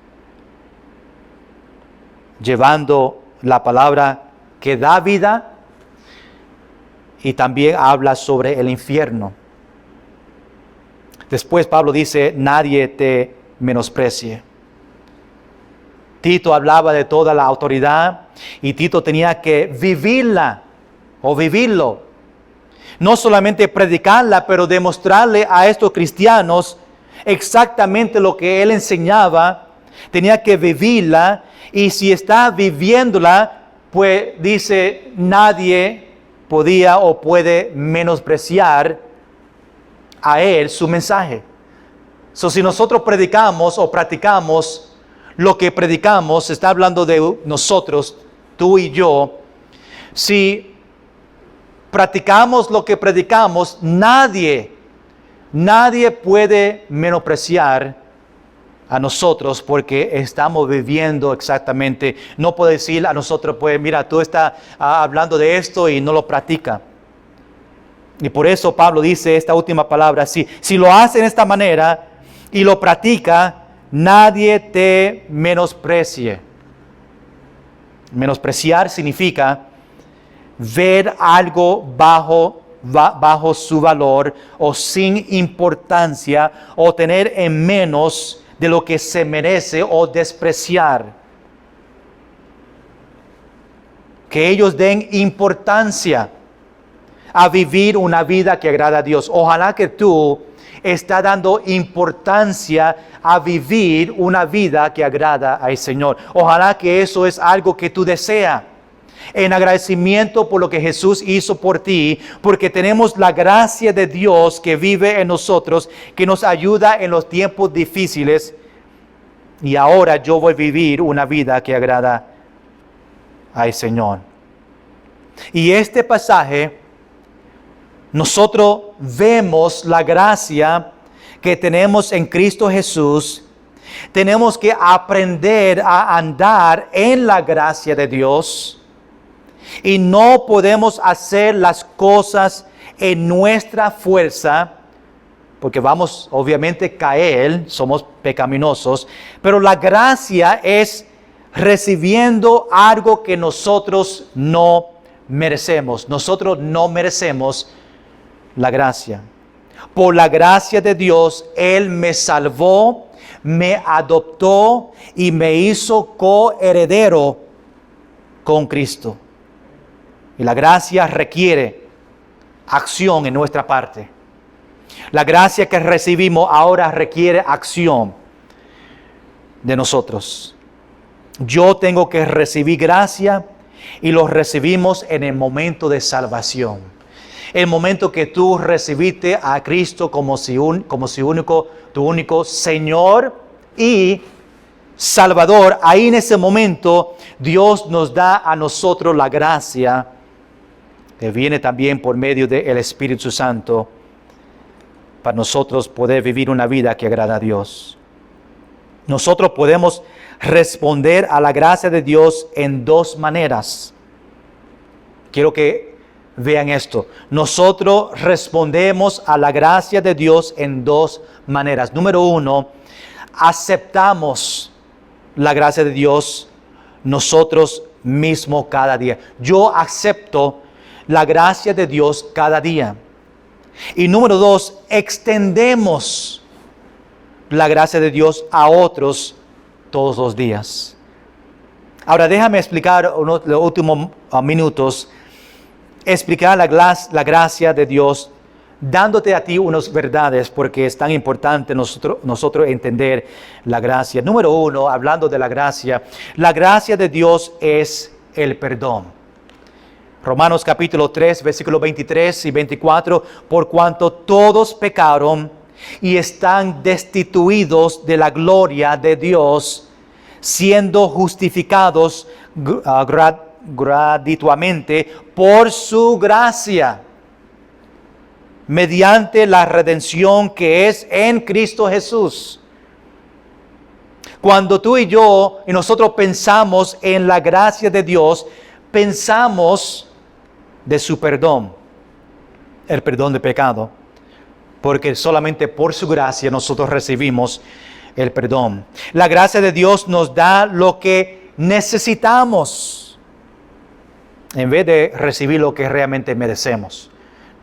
llevando la palabra que da vida y también habla sobre el infierno. Después Pablo dice, nadie te menosprecie. Tito hablaba de toda la autoridad y Tito tenía que vivirla o vivirlo. No solamente predicarla, pero demostrarle a estos cristianos exactamente lo que él enseñaba. Tenía que vivirla, y si está viviéndola, pues dice, nadie podía o puede menospreciar a él su mensaje. Si nosotros predicamos o practicamos lo que predicamos, está hablando de nosotros, tú y yo. Si practicamos lo que predicamos, nadie puede menospreciar a nosotros porque estamos viviendo exactamente. No puede decir a nosotros, pues mira, tú estás hablando de esto y no lo practica. Y por eso Pablo dice esta última palabra, si lo hace de esta manera y lo practica, nadie te menosprecie. Menospreciar significa ver algo bajo bajo su valor o sin importancia o tener en menos de lo que se merece o despreciar. Que ellos den importancia a vivir una vida que agrada a Dios. Ojalá que tú estás dando importancia a vivir una vida que agrada al Señor. Ojalá que eso es algo que tú deseas. En agradecimiento por lo que Jesús hizo por ti, porque tenemos la gracia de Dios que vive en nosotros, que nos ayuda en los tiempos difíciles. Y ahora yo voy a vivir una vida que agrada al Señor. Y este pasaje, nosotros vemos la gracia que tenemos en Cristo Jesús. Tenemos que aprender a andar en la gracia de Dios. Y no podemos hacer las cosas en nuestra fuerza, porque vamos obviamente a caer, somos pecaminosos, pero la gracia es recibiendo algo que nosotros no merecemos. Nosotros no merecemos la gracia. Por la gracia de Dios, Él me salvó, me adoptó y me hizo coheredero con Cristo. Y la gracia requiere acción en nuestra parte. La gracia que recibimos ahora requiere acción de nosotros. Yo tengo que recibir gracia y lo recibimos en el momento de salvación. El momento que tú recibiste a Cristo como tu único Señor y Salvador, ahí en ese momento Dios nos da a nosotros la gracia que viene también por medio del Espíritu Santo para nosotros poder vivir una vida que agrada a Dios. Nosotros podemos responder a la gracia de Dios en dos maneras. Quiero que vean esto. Nosotros respondemos a la gracia de Dios en dos maneras. Número uno, aceptamos la gracia de Dios nosotros mismos cada día. Yo acepto la gracia de Dios cada día. Y número dos, extendemos la gracia de Dios a otros todos los días. Ahora déjame explicar los últimos minutos, explicar la gracia de Dios, dándote a ti unas verdades, porque es tan importante nosotros entender la gracia. Número uno, hablando de la gracia de Dios es el perdón. Romanos capítulo 3, versículos 23 y 24, por cuanto todos pecaron y están destituidos de la gloria de Dios, siendo justificados gratuitamente por su gracia, mediante la redención que es en Cristo Jesús. Cuando tú y yo y nosotros pensamos en la gracia de Dios, pensamos de su perdón, el perdón de pecado, porque solamente por su gracia nosotros recibimos el perdón. La gracia de Dios nos da lo que necesitamos, en vez de recibir lo que realmente merecemos.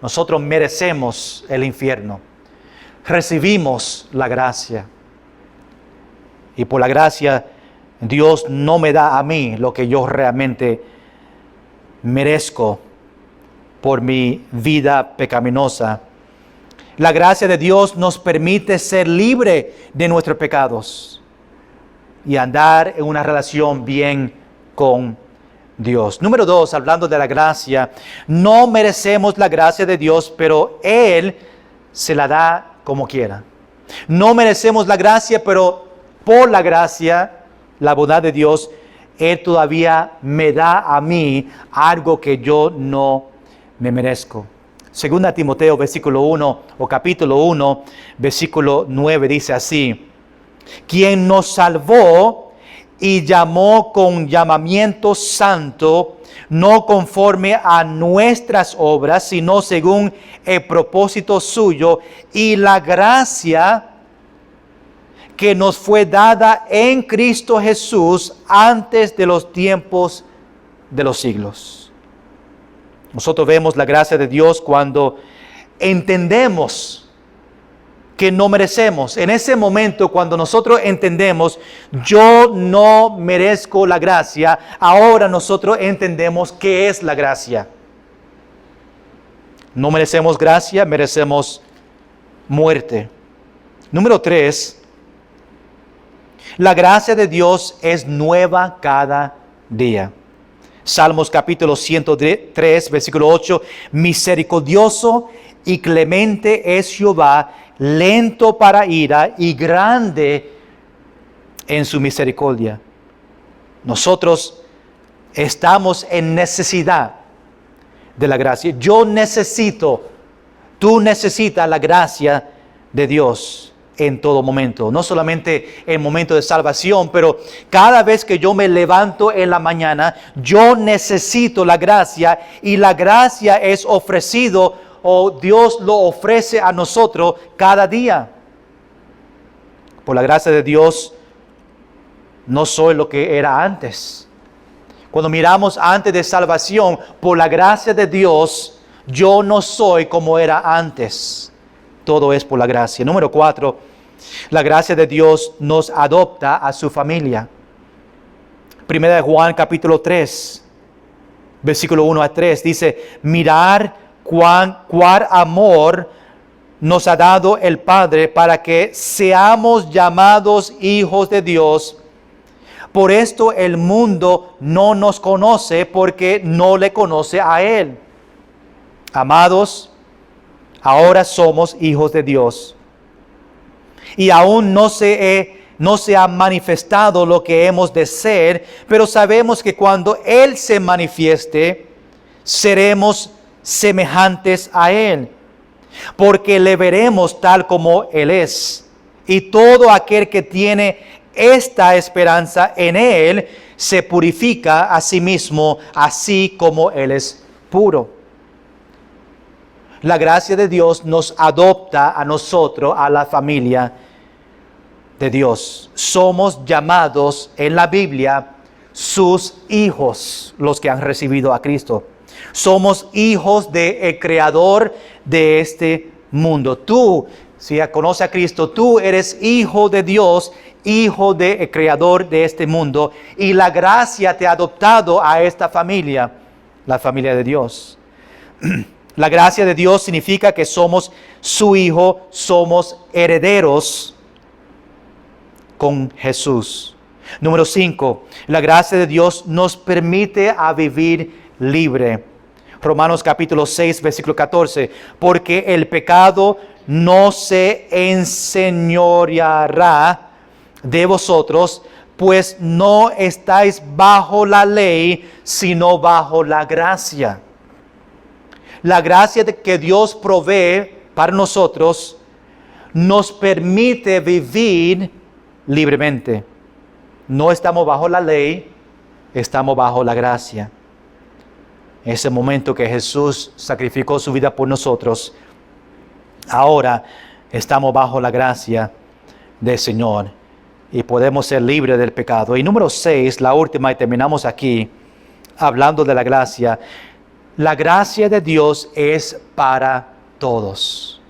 Nosotros merecemos el infierno. Recibimos la gracia. Y por la gracia, Dios no me da a mí lo que yo realmente merezco por mi vida pecaminosa. La gracia de Dios nos permite ser libre de nuestros pecados y andar en una relación bien con Dios. Número dos, hablando de la gracia, no merecemos la gracia de Dios, pero Él se la da como quiera. No merecemos la gracia, pero por la gracia, la bondad de Dios, Él todavía me da a mí algo que yo no me merezco. Segunda Timoteo, versículo 1, o capítulo 1, versículo 9, dice así: quien nos salvó y llamó con llamamiento santo, no conforme a nuestras obras, sino según el propósito suyo y la gracia que nos fue dada en Cristo Jesús antes de los tiempos de los siglos. Nosotros vemos la gracia de Dios cuando entendemos que no merecemos. En ese momento, cuando nosotros entendemos, yo no merezco la gracia, ahora nosotros entendemos qué es la gracia. No merecemos gracia, merecemos muerte. Número 3, la gracia de Dios es nueva cada día. Salmos capítulo 103, versículo 8, misericordioso y clemente es Jehová, lento para ira y grande en su misericordia. Nosotros estamos en necesidad de la gracia. Yo necesito, tú necesitas la gracia de Dios en todo momento, no solamente en momento de salvación, pero cada vez que yo me levanto en la mañana, yo necesito la gracia, y la gracia es ofrecido, o Dios lo ofrece a nosotros cada día. Por la gracia de Dios, no soy lo que era antes. Cuando miramos antes de salvación, por la gracia de Dios, yo no soy como era antes. Todo es por la gracia. Número 4, la gracia de Dios nos adopta a su familia. Primera de Juan capítulo 3, versículo 1 a 3, dice, mirar cuán amor nos ha dado el Padre para que seamos llamados hijos de Dios. Por esto el mundo no nos conoce, porque no le conoce a Él. Amados, ahora somos hijos de Dios, y aún no se ha manifestado lo que hemos de ser, pero sabemos que cuando Él se manifieste, seremos semejantes a Él, porque le veremos tal como Él es. Y todo aquel que tiene esta esperanza en Él, se purifica a sí mismo, así como Él es puro. La gracia de Dios nos adopta a nosotros, a la familia de Dios. Somos llamados en la Biblia sus hijos, los que han recibido a Cristo. Somos hijos del Creador de este mundo. Tú, si conoces a Cristo, tú eres hijo de Dios, hijo del Creador de este mundo. Y la gracia te ha adoptado a esta familia, la familia de Dios. La gracia de Dios significa que somos su hijo, somos herederos con Jesús. Número 5, la gracia de Dios nos permite a vivir libre. Romanos capítulo 6, versículo 14, porque el pecado no se enseñoreará de vosotros, pues no estáis bajo la ley, sino bajo la gracia. La gracia que Dios provee para nosotros nos permite vivir libremente. No estamos bajo la ley, estamos bajo la gracia. Ese momento que Jesús sacrificó su vida por nosotros, ahora estamos bajo la gracia del Señor y podemos ser libres del pecado. Y número 6, la última, y terminamos aquí, hablando de la gracia. La gracia de Dios es para todos.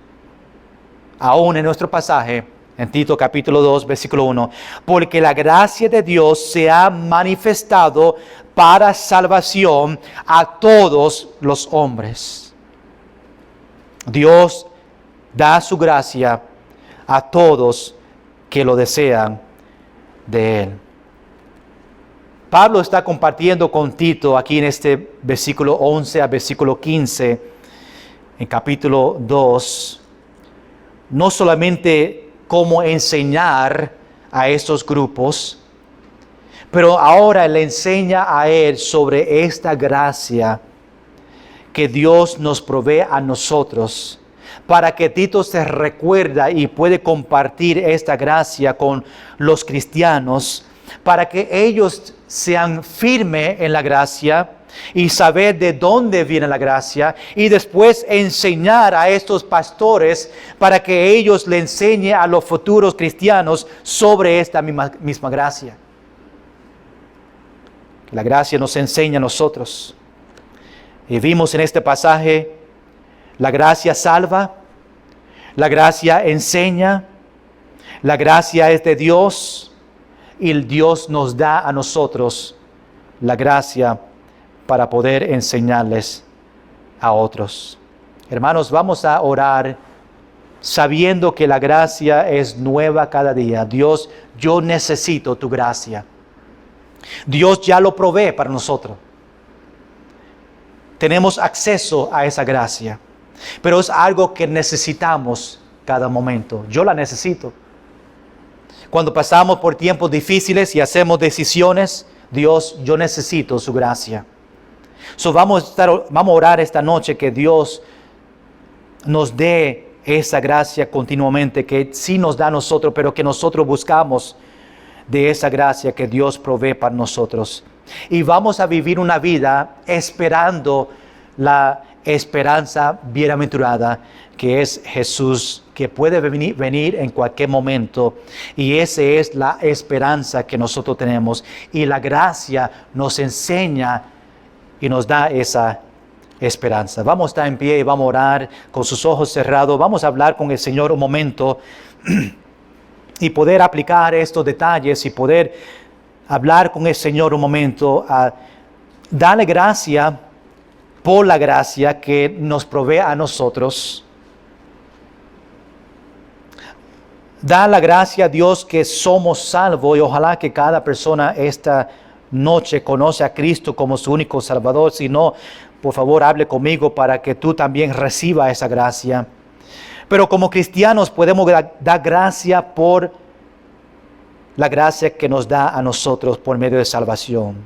Aún en nuestro pasaje, en Tito capítulo 2, versículo 1, porque la gracia de Dios se ha manifestado para salvación a todos los hombres. Dios da su gracia a todos que lo desean de Él. Pablo está compartiendo con Tito aquí en este versículo 11 a versículo 15, en capítulo 2, no solamente cómo enseñar a estos grupos, pero ahora le enseña a él sobre esta gracia que Dios nos provee a nosotros, para que Tito se recuerda y puede compartir esta gracia con los cristianos, para que ellos sean firmes en la gracia y saber de dónde viene la gracia, y después enseñar a estos pastores para que ellos le enseñen a los futuros cristianos sobre esta misma gracia. La gracia nos enseña a nosotros. Y vimos en este pasaje, la gracia salva, la gracia enseña, la gracia es de Dios y el Dios nos da a nosotros la gracia para poder enseñarles a otros. Hermanos, vamos a orar sabiendo que la gracia es nueva cada día. Dios, yo necesito tu gracia. Dios ya lo provee para nosotros. Tenemos acceso a esa gracia, pero es algo que necesitamos cada momento. Yo la necesito. Cuando pasamos por tiempos difíciles y hacemos decisiones, Dios, yo necesito su gracia. Vamos a orar esta noche que Dios nos dé esa gracia continuamente, que sí nos da a nosotros, pero que nosotros buscamos de esa gracia que Dios provee para nosotros. Y vamos a vivir una vida esperando la esperanza bienaventurada, que es Jesús, que puede venir en cualquier momento. Y esa es la esperanza que nosotros tenemos. Y la gracia nos enseña y nos da esa esperanza. Vamos a estar en pie y vamos a orar con sus ojos cerrados. Vamos a hablar con el Señor un momento y poder aplicar estos detalles y poder hablar con el Señor un momento, a darle gracia por la gracia que nos provee a nosotros. Da la gracia a Dios que somos salvos, y ojalá que cada persona esta noche conoce a Cristo como su único Salvador. Si no, por favor, hable conmigo para que tú también recibas esa gracia. Pero como cristianos podemos dar gracia por la gracia que nos da a nosotros por medio de salvación.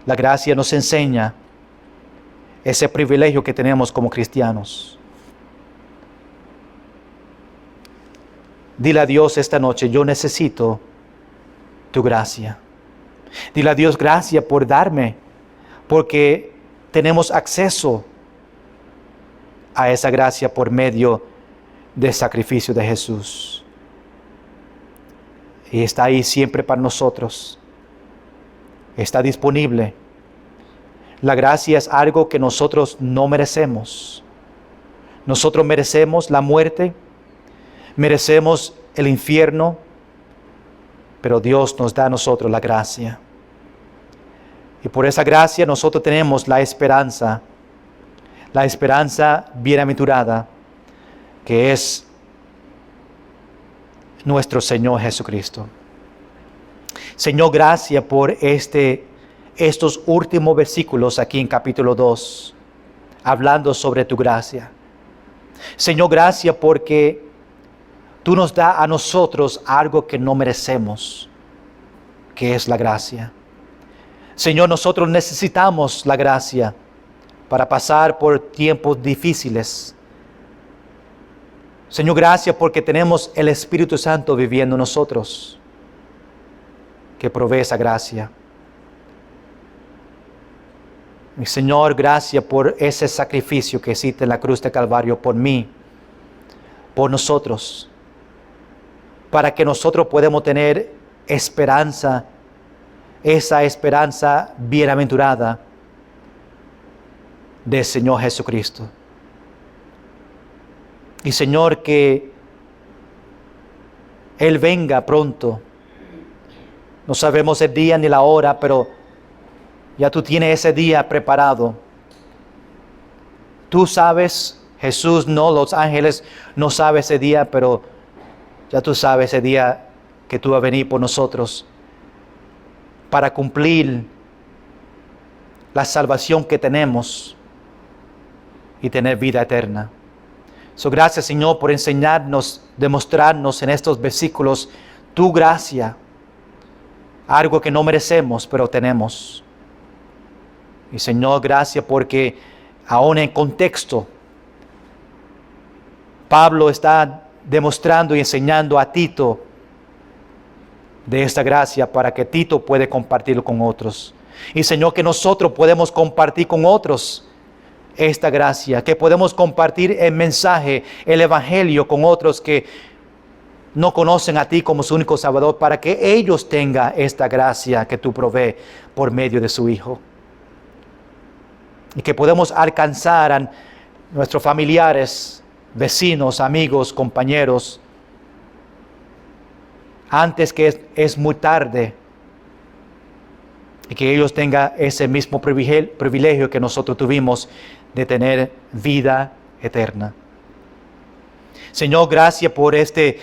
La gracia nos enseña ese privilegio que tenemos como cristianos. Dile a Dios esta noche, yo necesito tu gracia. Dile a Dios, gracias por darme, porque tenemos acceso a esa gracia por medio del sacrificio de Jesús. Y está ahí siempre para nosotros. Está disponible. La gracia es algo que nosotros no merecemos. Nosotros merecemos la muerte, merecemos el infierno, pero Dios nos da a nosotros la gracia. Y por esa gracia nosotros tenemos la esperanza bienaventurada, que es nuestro Señor Jesucristo. Señor, gracias por estos últimos versículos aquí en capítulo 2, hablando sobre tu gracia. Señor, gracias porque tú nos das a nosotros algo que no merecemos, que es la gracia. Señor, nosotros necesitamos la gracia para pasar por tiempos difíciles. Señor, gracias porque tenemos el Espíritu Santo viviendo en nosotros, que provee esa gracia. Mi Señor, gracias por ese sacrificio que hiciste en la cruz de Calvario por mí, por nosotros, para que nosotros podamos tener esperanza, esa esperanza bienaventurada del Señor Jesucristo. Y Señor, que Él venga pronto. No sabemos el día ni la hora, pero ya tú tienes ese día preparado. Tú sabes, Jesús no, los ángeles no saben ese día, pero ya tú sabes ese día que tú vas a venir por nosotros para cumplir la salvación que tenemos y tener vida eterna. Gracias, Señor, por enseñarnos, demostrarnos en estos versículos tu gracia, algo que no merecemos, pero tenemos. Y Señor, gracias porque aún en contexto, Pablo está demostrando y enseñando a Tito de esta gracia para que Tito pueda compartirlo con otros. Y Señor, que nosotros podemos compartir con otros esta gracia, que podemos compartir el mensaje, el evangelio con otros que no conocen a ti como su único Salvador, para que ellos tengan esta gracia que tú provees por medio de su Hijo. y que podemos alcanzar a nuestros familiares, vecinos, amigos, compañeros, antes que es muy tarde, y que ellos tengan ese mismo privilegio que nosotros tuvimos de tener vida eterna. Señor, gracias por este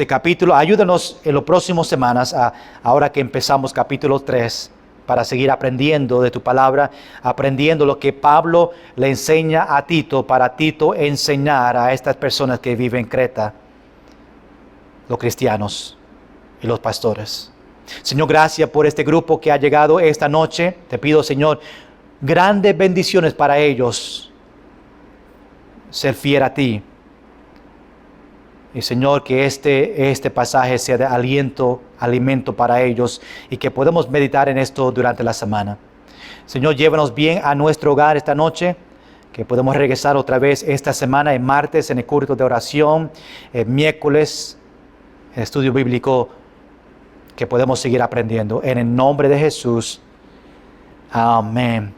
capítulo. Ayúdanos en las próximas semanas, ahora que empezamos capítulo 3, para seguir aprendiendo de tu palabra, aprendiendo lo que Pablo le enseña a Tito, para Tito enseñar a estas personas que viven en Creta, los cristianos y los pastores. Señor, gracias por este grupo que ha llegado esta noche. Te pido, Señor, grandes bendiciones para ellos, ser fiel a ti. Y Señor, que este pasaje sea de aliento, alimento para ellos, y que podamos meditar en esto durante la semana. Señor, llévanos bien a nuestro hogar esta noche, que podamos regresar otra vez esta semana, en martes en el culto de oración, el miércoles el estudio bíblico, que podemos seguir aprendiendo. En el nombre de Jesús. Amén.